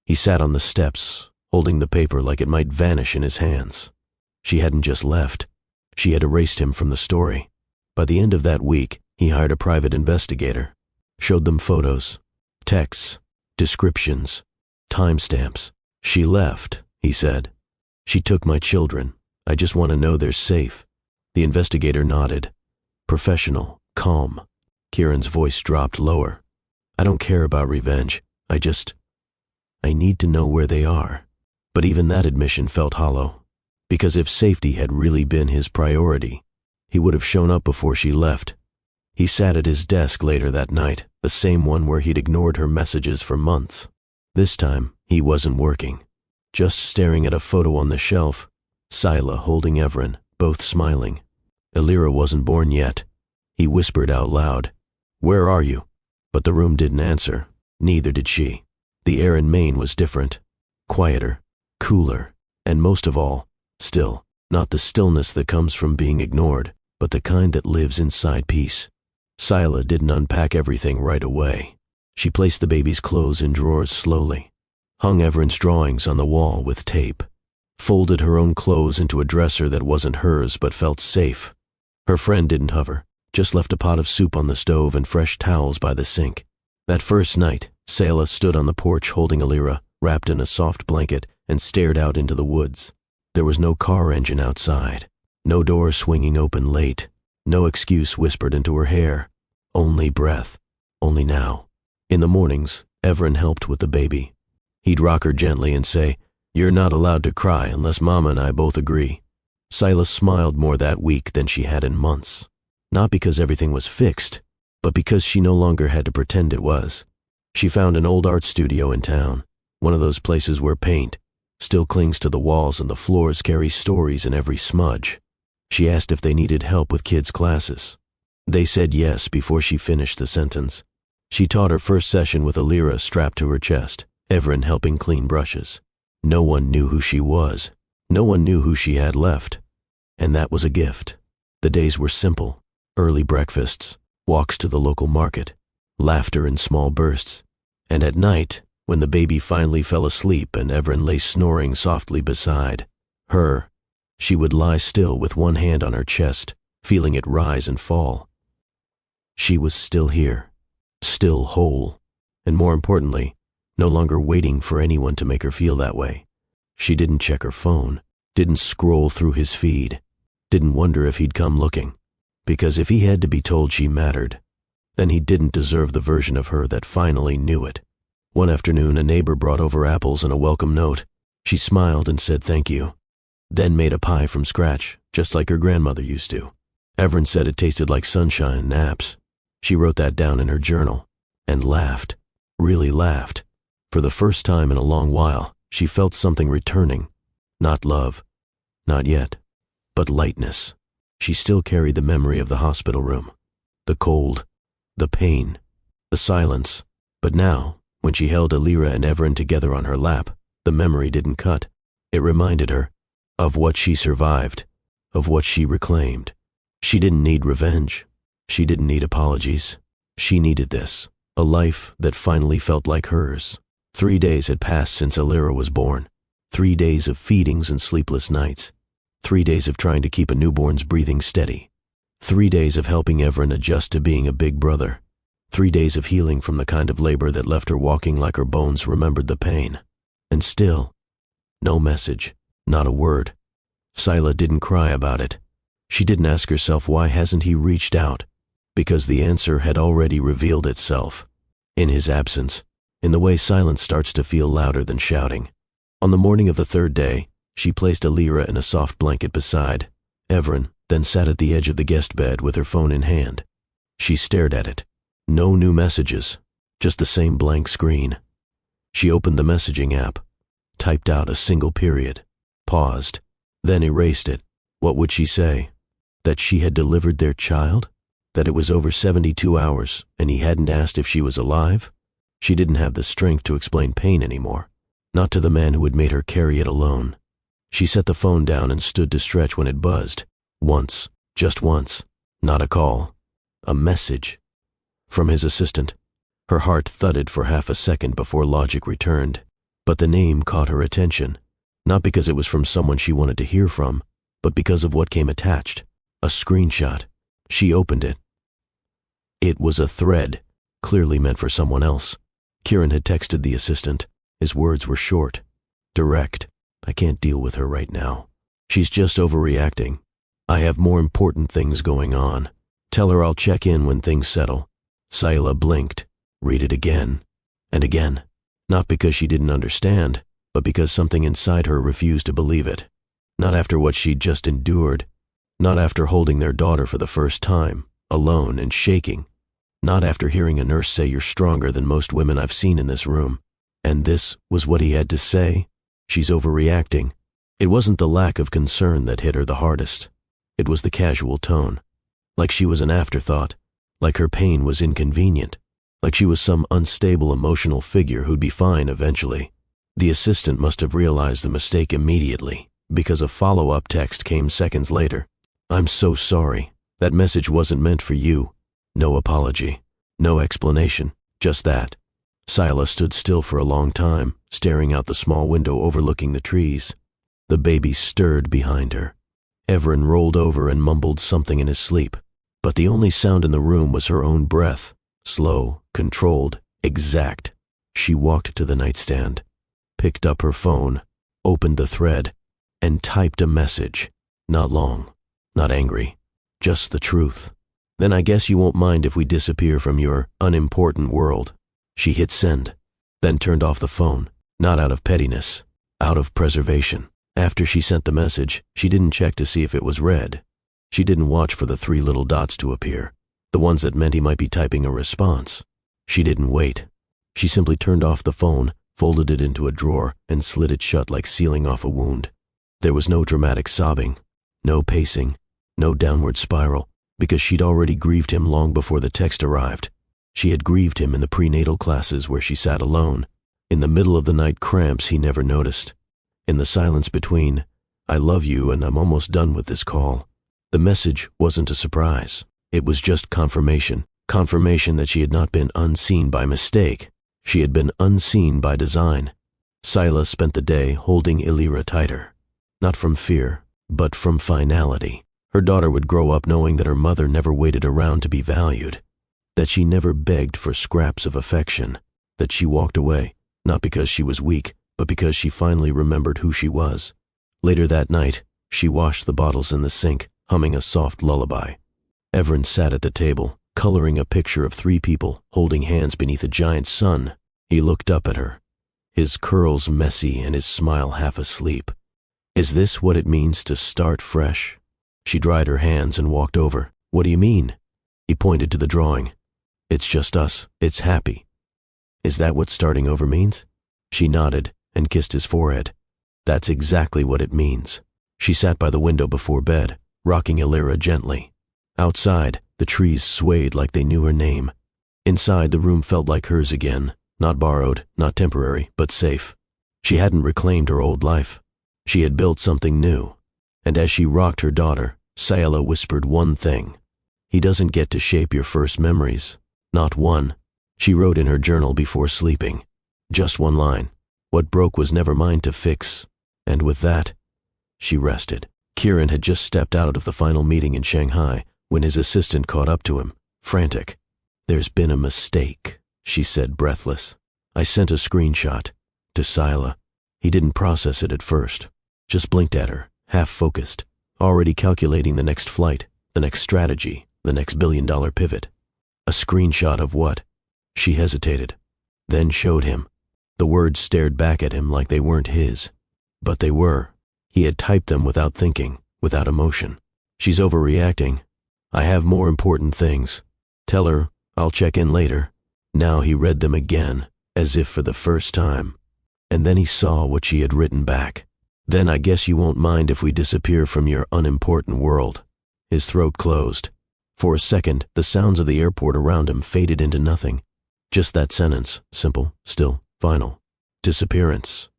S1: He sat on the steps, holding the paper like it might vanish in his hands. She hadn't just left. She had erased him from the story. By the end of that week, he hired a private investigator. Showed them photos, texts, descriptions, timestamps. "She left," he said. "She took my children. I just want to know they're safe." The investigator nodded. Professional, calm. Kieran's voice dropped lower. "I don't care about revenge. I need to know where they are." But even that admission felt hollow. Because if safety had really been his priority, he would have shown up before she left. He sat at his desk later that night, the same one where he'd ignored her messages for months. This time, he wasn't working. Just staring at a photo on the shelf. Sila holding Evren, both smiling. Alira wasn't born yet. He whispered out loud, "Where are you?" But the room didn't answer. Neither did she. The air in Maine was different. Quieter, cooler, and most of all, still. Not the stillness that comes from being ignored, but the kind that lives inside peace. Sila didn't unpack everything right away. She placed the baby's clothes in drawers slowly, hung Everett's drawings on the wall with tape, folded her own clothes into a dresser that wasn't hers but felt safe. Her friend didn't hover, just left a pot of soup on the stove and fresh towels by the sink. That first night, Sila stood on the porch holding Alira, wrapped in a soft blanket, and stared out into the woods. There was no car engine outside, no door swinging open late, no excuse whispered into her hair. Only breath, only now. In the mornings, Everett helped with the baby. He'd rock her gently and say, "You're not allowed to cry unless Mama and I both agree." Silas smiled more that week than she had in months. Not because everything was fixed, but because she no longer had to pretend it was. She found an old art studio in town, one of those places where paint still clings to the walls and the floors carry stories in every smudge. She asked if they needed help with kids' classes. They said yes before she finished the sentence. She taught her first session with Alira strapped to her chest, Everett helping clean brushes. No one knew who she was. No one knew who she had left. And that was a gift. The days were simple. Early breakfasts, walks to the local market, laughter in small bursts. And at night, when the baby finally fell asleep and Everett lay snoring softly beside her, she would lie still with one hand on her chest, feeling it rise and fall. She was still here, still whole, and more importantly, no longer waiting for anyone to make her feel that way. She didn't check her phone, didn't scroll through his feed, didn't wonder if he'd come looking, because if he had to be told she mattered, then he didn't deserve the version of her that finally knew it. One afternoon, a neighbor brought over apples and a welcome note. She smiled and said thank you, then made a pie from scratch, just like her grandmother used to. Everett said it tasted like sunshine and naps. She wrote that down in her journal and laughed, really laughed. For the first time in a long while, she felt something returning. Not love, not yet, but lightness. She still carried the memory of the hospital room, the cold, the pain, the silence. But now, when she held Alira and Everett together on her lap, the memory didn't cut. It reminded her of what she survived, of what she reclaimed. She didn't need revenge. She didn't need apologies. She needed this, a life that finally felt like hers. 3 days had passed since Alira was born. 3 days of feedings and sleepless nights. 3 days of trying to keep a newborn's breathing steady. 3 days of helping Everett adjust to being a big brother. 3 days of healing from the kind of labor that left her walking like her bones remembered the pain. And still, no message, not a word. Sila didn't cry about it. She didn't ask herself, why hasn't he reached out? Because the answer had already revealed itself. In his absence, in the way silence starts to feel louder than shouting. On the morning of the third day, she placed Alira in a soft blanket beside Everett, then sat at the edge of the guest bed with her phone in hand. She stared at it. No new messages, just the same blank screen. She opened the messaging app, typed out a single period, paused, then erased it. What would she say? That she had delivered their child? That it was over 72 hours and he hadn't asked if she was alive? She didn't have the strength to explain pain anymore, not to the man who had made her carry it alone. She set the phone down and stood to stretch when it buzzed. Once, just once, not a call, a message. From his assistant. Her heart thudded for half a second before logic returned, but the name caught her attention, not because it was from someone she wanted to hear from, but because of what came attached, a screenshot. She opened it. It was a thread, clearly meant for someone else. Kieran had texted the assistant. His words were short, direct. I can't deal with her right now. She's just overreacting. I have more important things going on. Tell her I'll check in when things settle. Sila blinked. Read it again and again. Not because she didn't understand, but because something inside her refused to believe it. Not after what she'd just endured. Not after holding their daughter for the first time, alone and shaking. Not after hearing a nurse say, "You're stronger than most women I've seen in this room." And this was what he had to say? She's overreacting. It wasn't the lack of concern that hit her the hardest. It was the casual tone. Like she was an afterthought. Like her pain was inconvenient. Like she was some unstable emotional figure who'd be fine eventually. The assistant must have realized the mistake immediately, because a follow-up text came seconds later. I'm so sorry. That message wasn't meant for you. No apology. No explanation. Just that. Sila stood still for a long time, staring out the small window overlooking the trees. The baby stirred behind her. Everin rolled over and mumbled something in his sleep, but the only sound in the room was her own breath, slow, controlled, exact. She walked to the nightstand, picked up her phone, opened the thread, and typed a message. Not long, not angry, just the truth. Then I guess you won't mind if we disappear from your unimportant world. She hit send, then turned off the phone, not out of pettiness, out of preservation. After she sent the message, she didn't check to see if it was read. She didn't watch for the 3 little dots to appear, the ones that meant he might be typing a response. She didn't wait. She simply turned off the phone, folded it into a drawer, and slid it shut like sealing off a wound. There was no dramatic sobbing, no pacing, no downward spiral, because she'd already grieved him long before the text arrived. She had grieved him in the prenatal classes where she sat alone, in the middle of the night cramps he never noticed, in the silence between, "I love you and I'm almost done with this call." The message wasn't a surprise. It was just confirmation that she had not been unseen by mistake. She had been unseen by design. Sila spent the day holding Illyra tighter, not from fear, but from finality. Her daughter would grow up knowing that her mother never waited around to be valued, that she never begged for scraps of affection, that she walked away, not because she was weak, but because she finally remembered who she was. Later that night, she washed the bottles in the sink, humming a soft lullaby. Everin sat at the table, coloring a picture of 3 people holding hands beneath a giant sun. He looked up at her, his curls messy and his smile half asleep. Is this what it means to start fresh? She dried her hands and walked over. What do you mean? He pointed to the drawing. It's just us. It's happy. Is that what starting over means? She nodded and kissed his forehead. That's exactly what it means. She sat by the window before bed, rocking Illyra gently. Outside, the trees swayed like they knew her name. Inside, the room felt like hers again, not borrowed, not temporary, but safe. She hadn't reclaimed her old life. She had built something new. And as she rocked her daughter, Sila whispered one thing. He doesn't get to shape your first memories. Not one. She wrote in her journal before sleeping. Just one line. What broke was never mine to fix. And with that, she rested. Kieran had just stepped out of the final meeting in Shanghai when his assistant caught up to him, frantic. There's been a mistake, she said, breathless. I sent a screenshot to Sila. He didn't process it at first, just blinked at her, half-focused, already calculating the next flight, the next strategy, the next billion-dollar pivot. A screenshot of what? She hesitated, then showed him. The words stared back at him like they weren't his. But they were. He had typed them without thinking, without emotion. She's overreacting. I have more important things. Tell her I'll check in later. Now he read them again, as if for the first time. And then he saw what she had written back. Then I guess you won't mind if we disappear from your unimportant world. His throat closed. For a second, the sounds of the airport around him faded into nothing. Just that sentence, simple, still, final. Disappearance.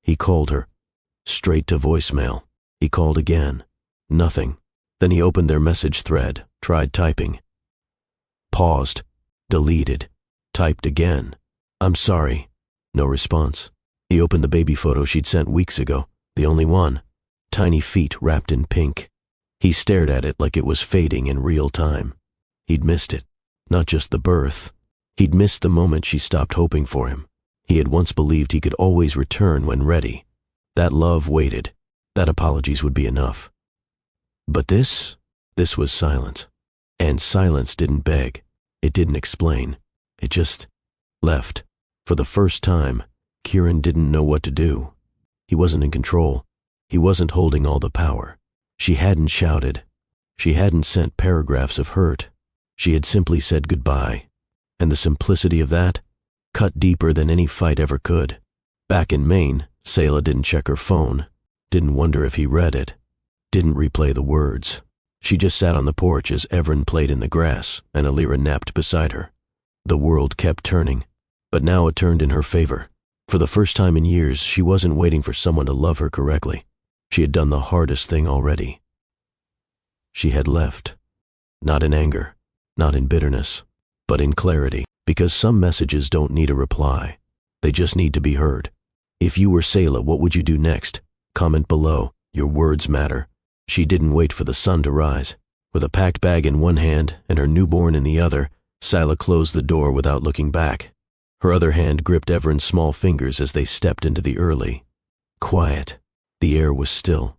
S1: He called her. Straight to voicemail. He called again. Nothing. Then he opened their message thread, tried typing. Paused. Deleted. Typed again. I'm sorry. No response. He opened the baby photo she'd sent weeks ago, the only one. Tiny feet wrapped in pink. He stared at it like it was fading in real time. He'd missed it. Not just the birth. He'd missed the moment she stopped hoping for him. He had once believed he could always return when ready. That love waited. That apologies would be enough. But this was silence. And silence didn't beg. It didn't explain. It just left. For the first time, Kieran didn't know what to do. He wasn't in control. He wasn't holding all the power. She hadn't shouted. She hadn't sent paragraphs of hurt. She had simply said goodbye. And the simplicity of that cut deeper than any fight ever could. Back in Maine, Sila didn't check her phone, didn't wonder if he read it, didn't replay the words. She just sat on the porch as Everin played in the grass and Illyra napped beside her. The world kept turning, but now it turned in her favor. For the first time in years, she wasn't waiting for someone to love her correctly. She had done the hardest thing already. She had left, not in anger, not in bitterness, but in clarity, because some messages don't need a reply. They just need to be heard. If you were Sayla, what would you do next? Comment below. Your words matter. She didn't wait for the sun to rise. With a packed bag in one hand and her newborn in the other, Sayla closed the door without looking back. Her other hand gripped Everin's small fingers as they stepped into the early. Quiet. The air was still.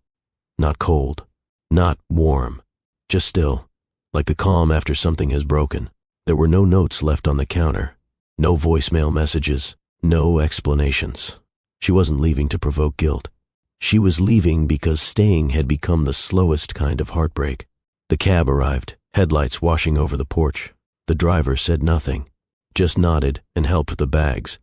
S1: Not cold. Not warm. Just still. Like the calm after something has broken. There were no notes left on the counter. No voicemail messages. No explanations. She wasn't leaving to provoke guilt. She was leaving because staying had become the slowest kind of heartbreak. The cab arrived, headlights washing over the porch. The driver said nothing, just nodded and helped with the bags.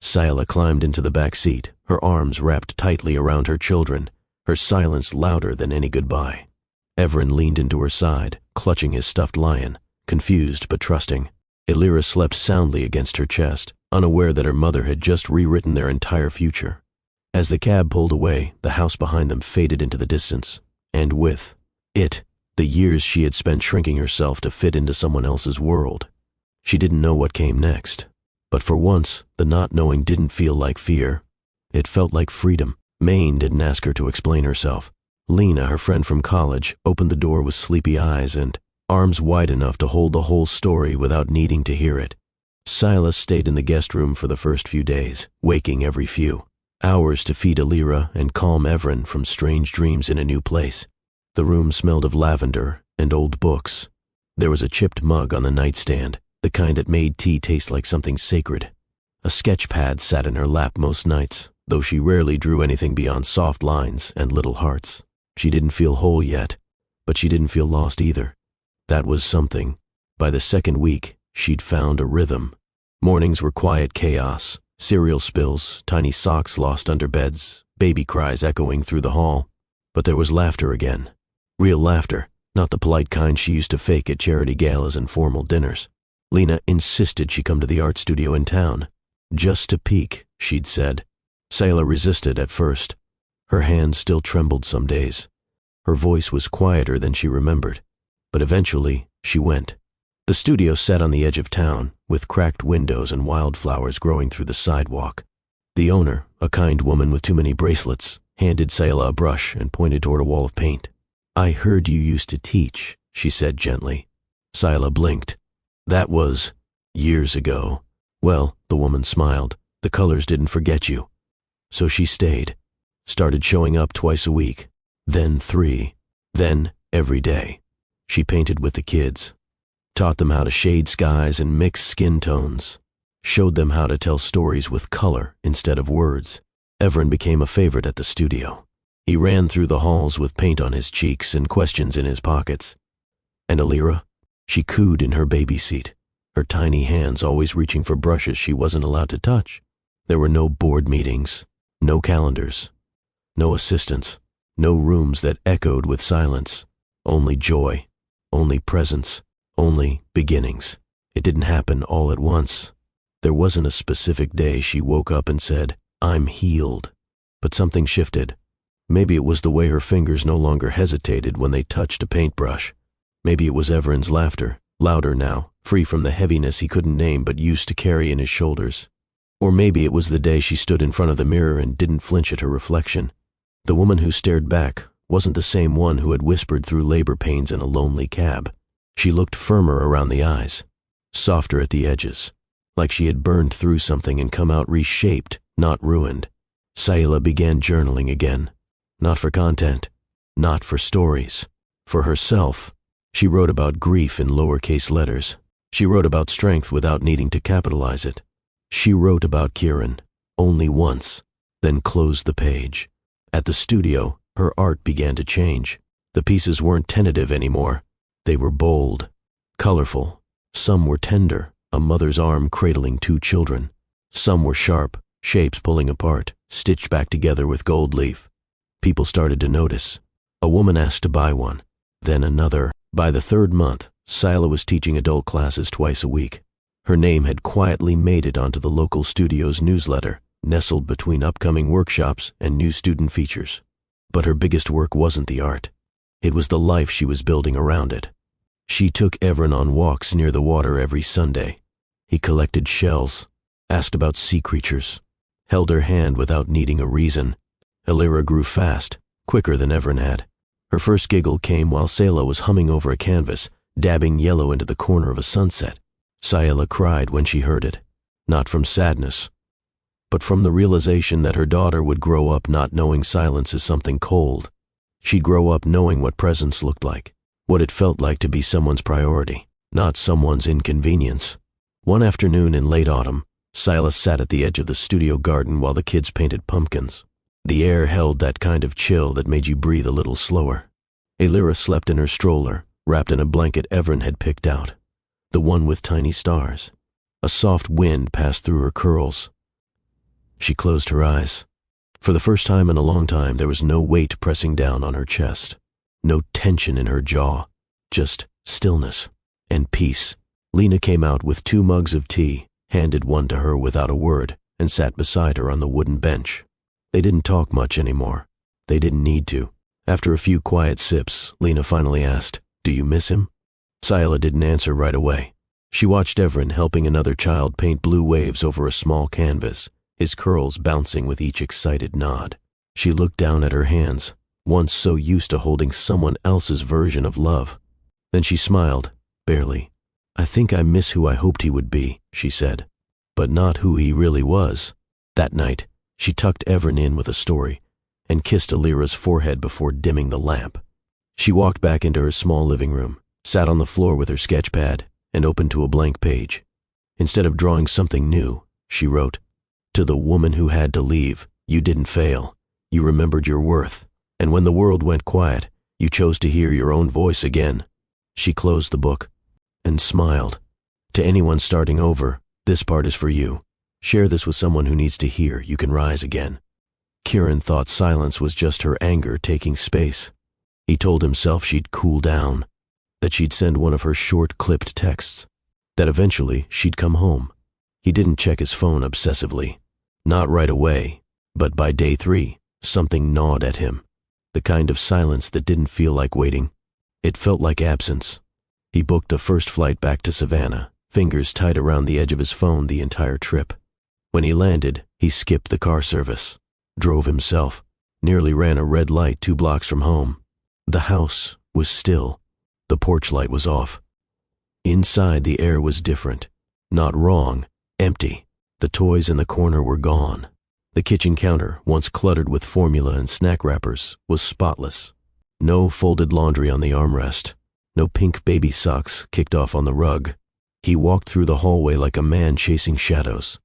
S1: Sayla climbed into the back seat, her arms wrapped tightly around her children, her silence louder than any goodbye. Everin leaned into her side, clutching his stuffed lion, confused but trusting. Elira slept soundly against her chest, unaware that her mother had just rewritten their entire future. As the cab pulled away, the house behind them faded into the distance, and with it, the years she had spent shrinking herself to fit into someone else's world. She didn't know what came next, but for once, the not knowing didn't feel like fear. It felt like freedom. Maine didn't ask her to explain herself. Lena, her friend from college, opened the door with sleepy eyes and arms wide enough to hold the whole story without needing to hear it. Silas stayed in the guest room for the first few days, waking every few hours to feed Elira and calm Everin from strange dreams in a new place. The room smelled of lavender and old books. There was a chipped mug on the nightstand, the kind that made tea taste like something sacred. A sketch pad sat in her lap most nights, though she rarely drew anything beyond soft lines and little hearts. She didn't feel whole yet, but she didn't feel lost either. That was something. By the second week, she'd found a rhythm. Mornings were quiet chaos, cereal spills, tiny socks lost under beds, baby cries echoing through the hall. But there was laughter again. Real laughter, not the polite kind she used to fake at charity galas and formal dinners. Lena insisted she come to the art studio in town. Just to peek, she'd said. Sayla resisted at first. Her hands still trembled some days. Her voice was quieter than she remembered. But eventually, she went. The studio sat on the edge of town, with cracked windows and wildflowers growing through the sidewalk. The owner, a kind woman with too many bracelets, handed Sayla a brush and pointed toward a wall of paint. "I heard you used to teach," she said gently. Sayla blinked. "That was years ago." "Well," the woman smiled, "the colors didn't forget you." So she stayed, started showing up twice a week, then 3, then every day. She painted with the kids, taught them how to shade skies and mix skin tones, showed them how to tell stories with color instead of words. Everin became a favorite at the studio. He ran through the halls with paint on his cheeks and questions in his pockets. And Elira? She cooed in her baby seat, her tiny hands always reaching for brushes she wasn't allowed to touch. There were no board meetings, no calendars, no assistants, no rooms that echoed with silence. Only joy, only presence, only beginnings. It didn't happen all at once. There wasn't a specific day she woke up and said, "I'm healed." But something shifted. Maybe it was the way her fingers no longer hesitated when they touched a paintbrush. Maybe it was Everin's laughter, louder now, free from the heaviness he couldn't name but used to carry in his shoulders. Or maybe it was the day she stood in front of the mirror and didn't flinch at her reflection. The woman who stared back wasn't the same one who had whispered through labor pains in a lonely cab. She looked firmer around the eyes, softer at the edges, like she had burned through something and come out reshaped, not ruined. Sayla began journaling again. Not for content, not for stories. For herself. She wrote about grief in lowercase letters. She wrote about strength without needing to capitalize it. She wrote about Kieran, only once, then closed the page. At the studio, her art began to change. The pieces weren't tentative anymore. They were bold, colorful. Some were tender, a mother's arm cradling 2 children. Some were sharp, shapes pulling apart, stitched back together with gold leaf. People started to notice. A woman asked to buy one, then another. By the 3rd month, Sayla was teaching adult classes twice a week. Her name had quietly made it onto the local studio's newsletter, nestled between upcoming workshops and new student features. But her biggest work wasn't the art. It was the life she was building around it. She took Everin on walks near the water every Sunday. He collected shells, asked about sea creatures, held her hand without needing a reason. Elira grew fast, quicker than Everin had. Her first giggle came while Selah was humming over a canvas, dabbing yellow into the corner of a sunset. Sayla cried when she heard it, not from sadness, but from the realization that her daughter would grow up not knowing silence is something cold. She'd grow up knowing what presence looked like, what it felt like to be someone's priority, not someone's inconvenience. One afternoon in late autumn, Silas sat at the edge of the studio garden while the kids painted pumpkins. The air held that kind of chill that made you breathe a little slower. Elira slept in her stroller, wrapped in a blanket Everin had picked out, the one with tiny stars. A soft wind passed through her curls. She closed her eyes. For the first time in a long time, there was no weight pressing down on her chest, no tension in her jaw, just stillness and peace. Lena came out with 2 mugs of tea, handed one to her without a word, and sat beside her on the wooden bench. They didn't talk much anymore. They didn't need to. After a few quiet sips, Lena finally asked, "Do you miss him?" Sayla didn't answer right away. She watched Everin helping another child paint blue waves over a small canvas, his curls bouncing with each excited nod. She looked down at her hands, once so used to holding someone else's version of love. Then she smiled, barely. "I think I miss who I hoped he would be," she said, "but not who he really was." That night, she tucked Everin in with a story and kissed Elira's forehead before dimming the lamp. She walked back into her small living room, sat on the floor with her sketch pad, and opened to a blank page. Instead of drawing something new, she wrote, "To the woman who had to leave, you didn't fail. You remembered your worth, and when the world went quiet, you chose to hear your own voice again." She closed the book and smiled. "To anyone starting over, this part is for you. Share this with someone who needs to hear you can rise again." Kieran thought silence was just her anger taking space. He told himself she'd cool down, that she'd send one of her short, clipped texts, that eventually she'd come home. He didn't check his phone obsessively. Not right away, but by day 3, something gnawed at him. The kind of silence that didn't feel like waiting. It felt like absence. He booked a first flight back to Savannah, fingers tight around the edge of his phone the entire trip. When he landed, he skipped the car service, drove himself, nearly ran a red light 2 blocks from home. The house was still. The porch light was off. Inside, the air was different. Not wrong, empty. The toys in the corner were gone. The kitchen counter, once cluttered with formula and snack wrappers, was spotless. No folded laundry on the armrest. No pink baby socks kicked off on the rug. He walked through the hallway like a man chasing shadows.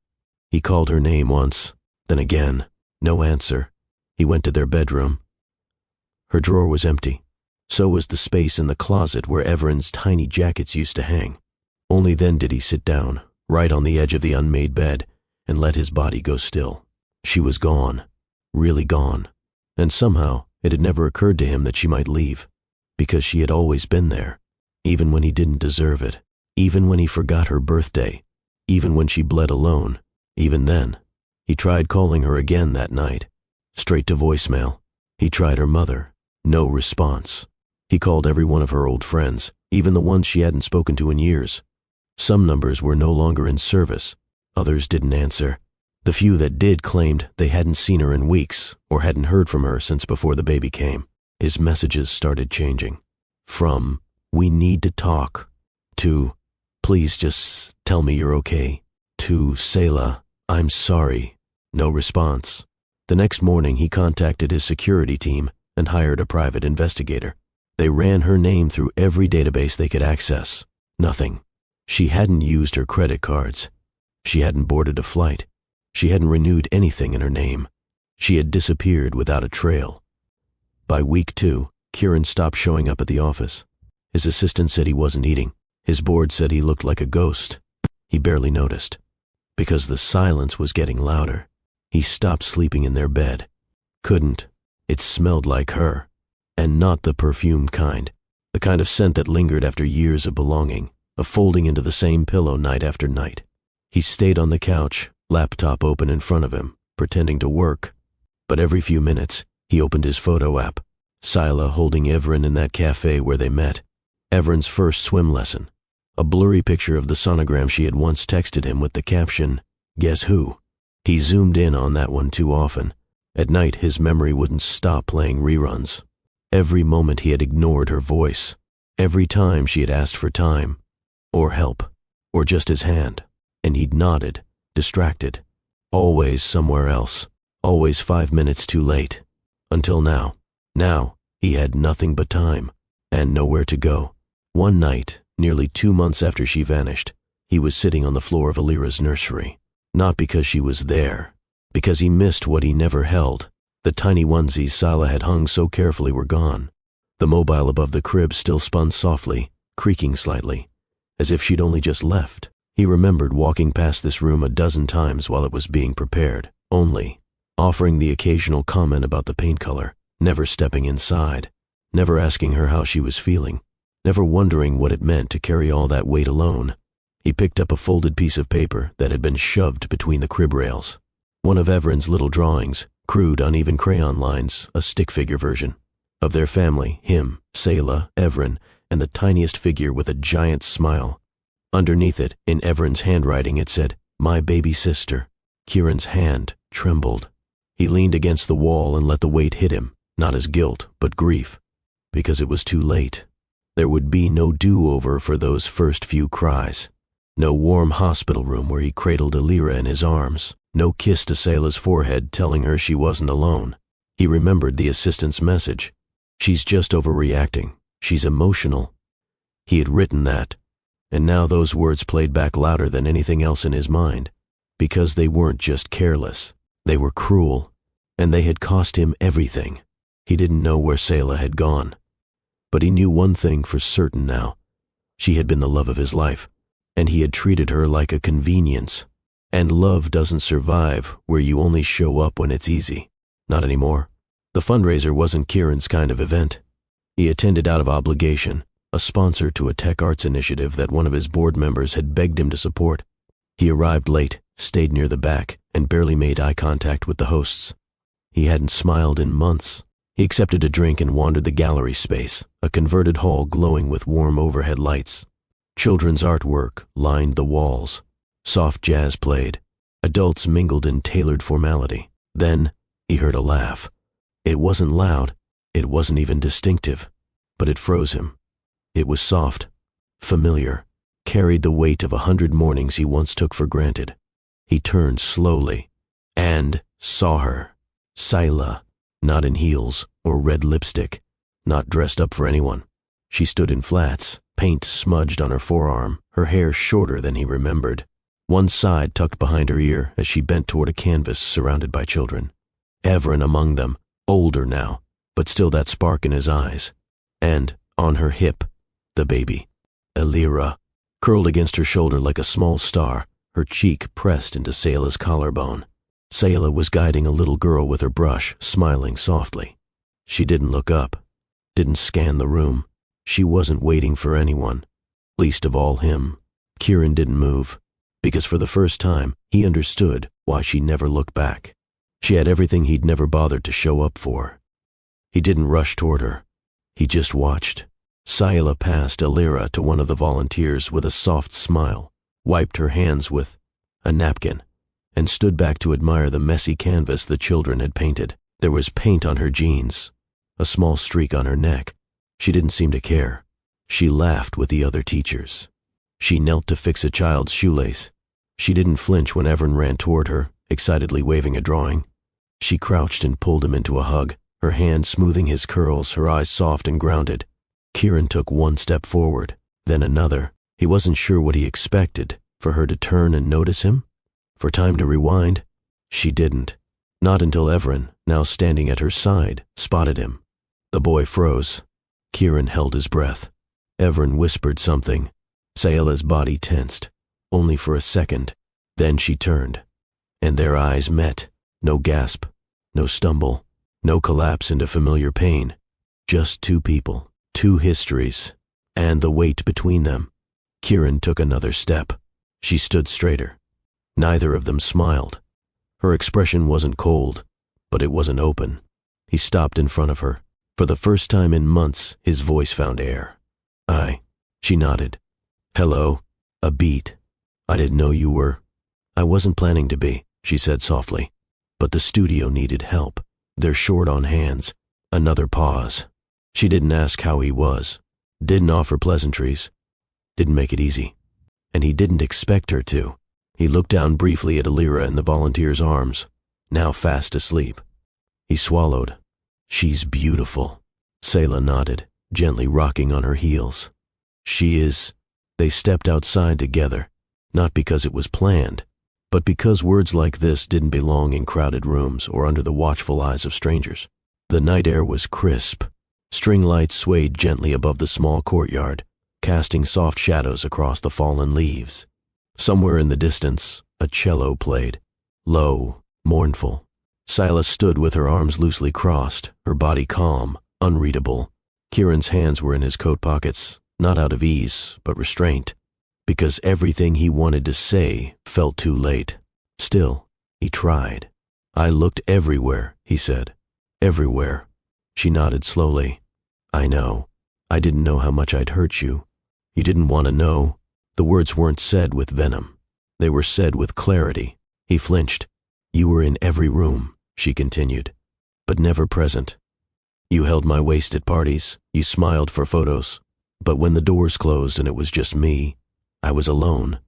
S1: He called her name once, then again. No answer. He went to their bedroom. Her drawer was empty. So was the space in the closet where Everin's tiny jackets used to hang. Only then did he sit down, right on the edge of the unmade bed, and let his body go still. She was gone, really gone. And somehow, it had never occurred to him that she might leave, because she had always been there, even when he didn't deserve it, even when he forgot her birthday, even when she bled alone. Even then, he tried calling her again that night, straight to voicemail. He tried her mother. No response. He called every one of her old friends, even the ones she hadn't spoken to in years. Some numbers were no longer in service. Others didn't answer. The few that did claimed they hadn't seen her in weeks or hadn't heard from her since before the baby came. His messages started changing. From, "We need to talk," to, "Please just tell me you're okay," to, "Selah, I'm sorry." No response. The next morning, he contacted his security team and hired a private investigator. They ran her name through every database they could access. Nothing. She hadn't used her credit cards. She hadn't boarded a flight. She hadn't renewed anything in her name. She had disappeared without a trail. By week 2, Kieran stopped showing up at the office. His assistant said he wasn't eating. His board said he looked like a ghost. He barely noticed. Because the silence was getting louder, he stopped sleeping in their bed. Couldn't. It smelled like her. And not the perfumed kind. The kind of scent that lingered after years of belonging, of folding into the same pillow night after night. He stayed on the couch, laptop open in front of him, pretending to work. But every few minutes, he opened his photo app. Sayla holding Everin in that cafe where they met. Everin's first swim lesson. A blurry picture of the sonogram she had once texted him with the caption, "Guess who?" He zoomed in on that one too often. At night, his memory wouldn't stop playing reruns. Every moment he had ignored her voice. Every time she had asked for time, or help, or just his hand, and he'd nodded, distracted, always somewhere else, always 5 minutes too late. Until now. Now, he had nothing but time, and nowhere to go. One night, nearly 2 months after she vanished, he was sitting on the floor of Alira's nursery. Not because she was there, because he missed what he never held. The tiny onesies Sila had hung so carefully were gone. The mobile above the crib still spun softly, creaking slightly, as if she'd only just left. He remembered walking past this room a dozen times while it was being prepared, only offering the occasional comment about the paint color, never stepping inside, never asking her how she was feeling, never wondering what it meant to carry all that weight alone. He picked up a folded piece of paper that had been shoved between the crib rails. One of Everin's little drawings, crude, uneven crayon lines, a stick figure version, of their family, him, Sela, Everin, and the tiniest figure with a giant smile. Underneath it, in Everin's handwriting, it said, "My baby sister." Kieran's hand trembled. He leaned against the wall and let the weight hit him, not as guilt, but grief, because it was too late. There would be no do-over for those first few cries. No warm hospital room where he cradled Alira in his arms. No kiss to Sela's forehead telling her she wasn't alone. He remembered the assistant's message. "She's just overreacting. She's emotional." He had written that, and now those words played back louder than anything else in his mind, because they weren't just careless. They were cruel, and they had cost him everything. He didn't know where Sela had gone, but he knew one thing for certain now. She had been the love of his life, and he had treated her like a convenience. And love doesn't survive where you only show up when it's easy. Not anymore. The fundraiser wasn't Kieran's kind of event. He attended out of obligation, a sponsor to a tech arts initiative that one of his board members had begged him to support. He arrived late, stayed near the back, and barely made eye contact with the hosts. He hadn't smiled in months. He accepted a drink and wandered the gallery space, a converted hall glowing with warm overhead lights. Children's artwork lined the walls. Soft jazz played. Adults mingled in tailored formality. Then he heard a laugh. It wasn't loud. It wasn't even distinctive. But it froze him. It was soft, familiar, carried the weight of 100 mornings he once took for granted. He turned slowly and saw her. Sila, not in heels or red lipstick, not dressed up for anyone. She stood in flats, paint smudged on her forearm, her hair shorter than he remembered. One side tucked behind her ear as she bent toward a canvas surrounded by children. Everin among them, older now, but still that spark in his eyes. And, on her hip, the baby, Alira, curled against her shoulder like a small star, her cheek pressed into Sela's collarbone. Sela was guiding a little girl with her brush, smiling softly. She didn't look up, didn't scan the room. She wasn't waiting for anyone, least of all him. Kieran didn't move, because for the first time, he understood why she never looked back. She had everything he'd never bothered to show up for. He didn't rush toward her. He just watched. Sila passed Alira to one of the volunteers with a soft smile, wiped her hands with a napkin, and stood back to admire the messy canvas the children had painted. There was paint on her jeans, a small streak on her neck. She didn't seem to care. She laughed with the other teachers. She knelt to fix a child's shoelace. She didn't flinch when Everin ran toward her, excitedly waving a drawing. She crouched and pulled him into a hug, her hand smoothing his curls, her eyes soft and grounded. Kieran took one step forward, then another. He wasn't sure what he expected, for her to turn and notice him, for time to rewind. She didn't. Not until Everin, now standing at her side, spotted him. The boy froze. Kieran held his breath. Everin whispered something. Sayela's body tensed, only for a second. Then she turned, and their eyes met. No gasp, no stumble, no collapse into familiar pain. Just two people, two histories, and the weight between them. Kieran took another step. She stood straighter. Neither of them smiled. Her expression wasn't cold, but it wasn't open. He stopped in front of her. For the first time in months, his voice found air. She nodded. Hello. A beat. I didn't know you were. I wasn't planning to be, she said softly. But the studio needed help. They're short on hands. Another pause. She didn't ask how he was. Didn't offer pleasantries. Didn't make it easy. And he didn't expect her to. He looked down briefly at Alira in the volunteer's arms, now fast asleep. He swallowed. She's beautiful. Selah nodded, gently rocking on her heels. She is. They stepped outside together, not because it was planned, but because words like this didn't belong in crowded rooms or under the watchful eyes of strangers. The night air was crisp. String lights swayed gently above the small courtyard, casting soft shadows across the fallen leaves. Somewhere in the distance, a cello played, low, mournful. Selah stood with her arms loosely crossed, her body calm, unreadable. Kieran's hands were in his coat pockets, not out of ease, but restraint, because everything he wanted to say felt too late. Still, he tried. I looked everywhere, he said. Everywhere. She nodded slowly. I know. I didn't know how much I'd hurt you. You didn't want to know. The words weren't said with venom. They were said with clarity. He flinched. You were in every room, she continued, but never present. You held my waist at parties. You smiled for photos. But when the doors closed and it was just me, I was alone.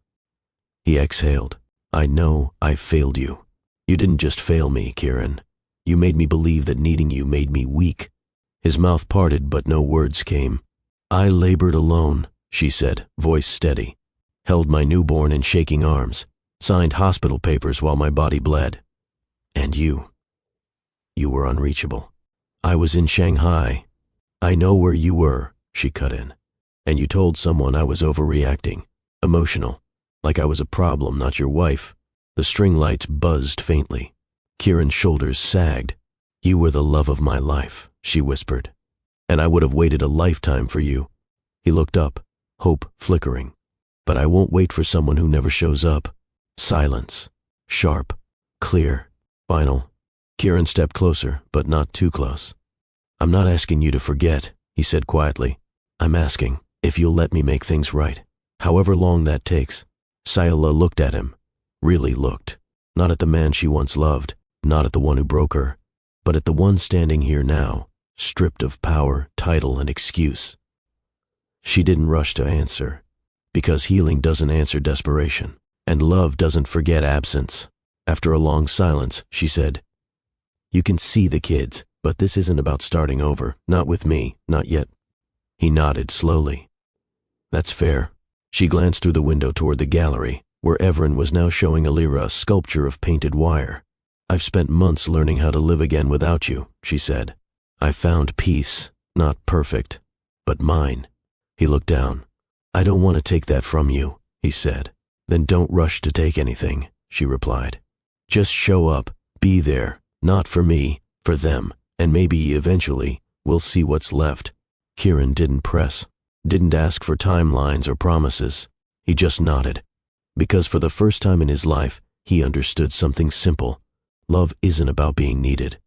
S1: He exhaled. I know I failed you. You didn't just fail me, Kieran. You made me believe that needing you made me weak. His mouth parted, but no words came. I labored alone, she said, voice steady. Held my newborn in shaking arms. Signed hospital papers while my body bled. And you were unreachable. I was in Shanghai. I know where you were, she cut in. And you told someone I was overreacting, emotional, like I was a problem, not your wife. The string lights buzzed faintly. Kieran's shoulders sagged. You were the love of my life, she whispered. And I would have waited a lifetime for you. He looked up, hope flickering. But I won't wait for someone who never shows up. Silence. Sharp. Clear. Final. Kieran stepped closer, but not too close. I'm not asking you to forget, he said quietly. I'm asking if you'll let me make things right, however long that takes. Selah looked at him. Really looked. Not at the man she once loved, not at the one who broke her, but at the one standing here now, stripped of power, title, and excuse. She didn't rush to answer, because healing doesn't answer desperation, and love doesn't forget absence. After a long silence, she said, You can see the kids, but this isn't about starting over, not with me, not yet. He nodded slowly. That's fair. She glanced through the window toward the gallery, where Everin was now showing Alira a sculpture of painted wire. I've spent months learning how to live again without you, she said. I found peace, not perfect, but mine. He looked down. I don't want to take that from you, he said. Then don't rush to take anything, she replied. Just show up, be there, not for me, for them, and maybe eventually we'll see what's left. Kieran didn't press, didn't ask for timelines or promises. He just nodded, because for the first time in his life, he understood something simple. Love isn't about being needed.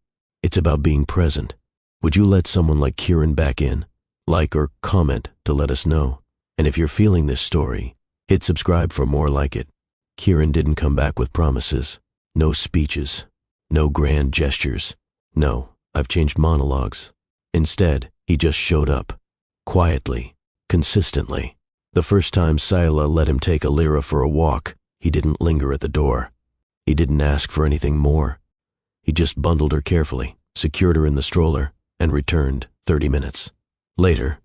S1: It's about being present. Would you let someone like Kieran back in? Like or comment to let us know. And if you're feeling this story, hit subscribe for more like it. Kieran didn't come back with promises. No speeches. No grand gestures. No, I've changed monologues. Instead, he just showed up. Quietly. Consistently. The first time Selah let him take Alira for a walk, he didn't linger at the door. He didn't ask for anything more. He just bundled her carefully, secured her in the stroller, and returned 30 minutes. Later,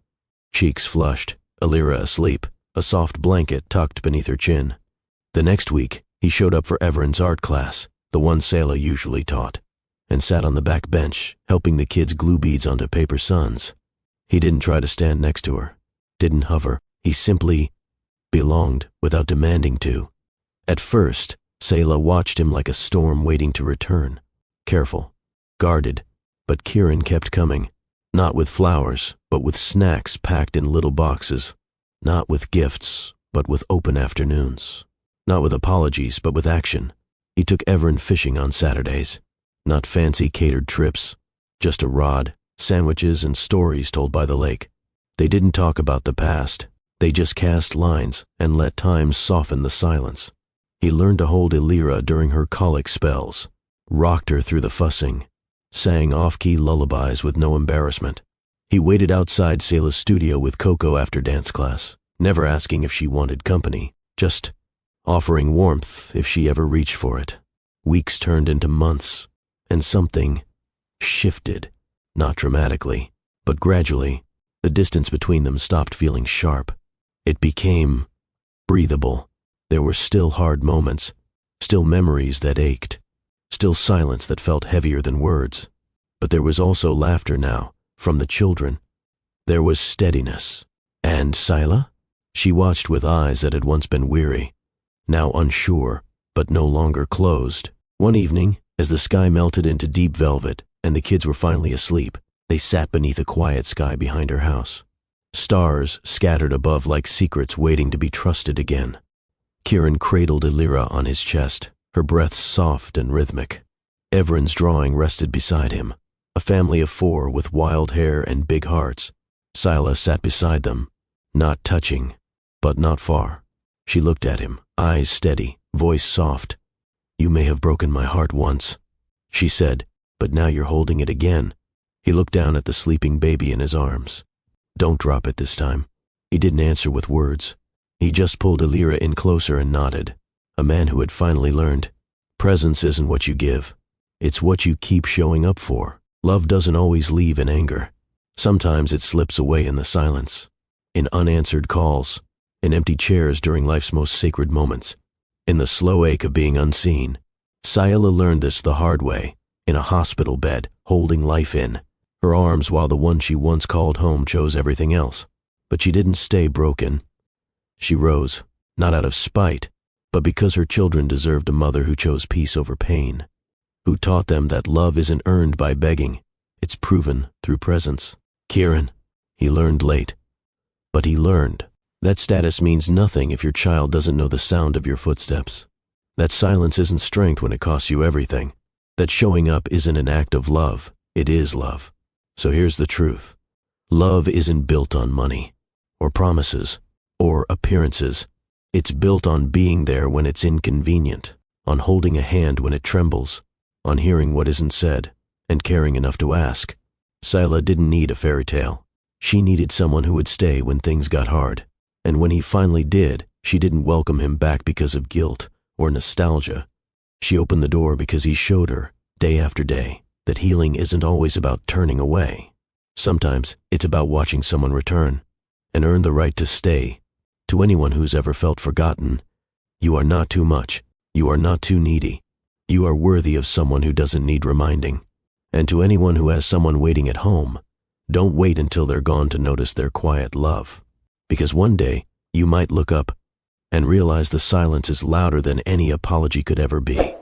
S1: cheeks flushed, Alira asleep, a soft blanket tucked beneath her chin. The next week, he showed up for Everin's art class, the one Selah usually taught, and sat on the back bench, helping the kids glue beads onto paper suns. He didn't try to stand next to her, didn't hover. He simply belonged without demanding to. At first, Selah watched him like a storm waiting to return. Careful, guarded, but Kieran kept coming. Not with flowers, but with snacks packed in little boxes. Not with gifts, but with open afternoons. Not with apologies, but with action. He took Everin fishing on Saturdays. Not fancy catered trips, just a rod, sandwiches, and stories told by the lake. They didn't talk about the past. They just cast lines and let time soften the silence. He learned to hold Illyra during her colic spells, rocked her through the fussing, sang off-key lullabies with no embarrassment. He waited outside Sayla's studio with Coco after dance class, never asking if she wanted company, just offering warmth if she ever reached for it. Weeks turned into months, and something shifted, not dramatically, but gradually. The distance between them stopped feeling sharp. It became breathable. There were still hard moments, still memories that ached, still silence that felt heavier than words. But there was also laughter now, from the children. There was steadiness. And Sayla? She watched with eyes that had once been weary, now unsure, but no longer closed. One evening, as the sky melted into deep velvet and the kids were finally asleep, they sat beneath a quiet sky behind her house. Stars scattered above like secrets waiting to be trusted again. Kieran cradled Illyra on his chest, her breaths soft and rhythmic. Evren's drawing rested beside him, a family of 4 with wild hair and big hearts. Sayla sat beside them, not touching, but not far. She looked at him, eyes steady, voice soft. "You may have broken my heart once," she said, "but now you're holding it again." He looked down at the sleeping baby in his arms. "Don't drop it this time." He didn't answer with words. He just pulled Illyra in closer and nodded. A man who had finally learned, presence isn't what you give, it's what you keep showing up for. Love doesn't always leave in anger. Sometimes it slips away in the silence, in unanswered calls, in empty chairs during life's most sacred moments, in the slow ache of being unseen. Sayla learned this the hard way, in a hospital bed, holding life in her arms while the one she once called home chose everything else. But she didn't stay broken. She rose, not out of spite, but because her children deserved a mother who chose peace over pain, who taught them that love isn't earned by begging, it's proven through presence. Kieran, he learned late, but he learned. That status means nothing if your child doesn't know the sound of your footsteps. That silence isn't strength when it costs you everything. That showing up isn't an act of love, it is love. So here's the truth. Love isn't built on money, or promises, or appearances. It's built on being there when it's inconvenient, on holding a hand when it trembles, on hearing what isn't said, and caring enough to ask. Sayla didn't need a fairy tale. She needed someone who would stay when things got hard. And when he finally did, she didn't welcome him back because of guilt or nostalgia. She opened the door because he showed her, day after day, that healing isn't always about turning away. Sometimes it's about watching someone return and earn the right to stay. To anyone who's ever felt forgotten, you are not too much. You are not too needy. You are worthy of someone who doesn't need reminding. And to anyone who has someone waiting at home, don't wait until they're gone to notice their quiet love. Because one day, you might look up and realize the silence is louder than any apology could ever be.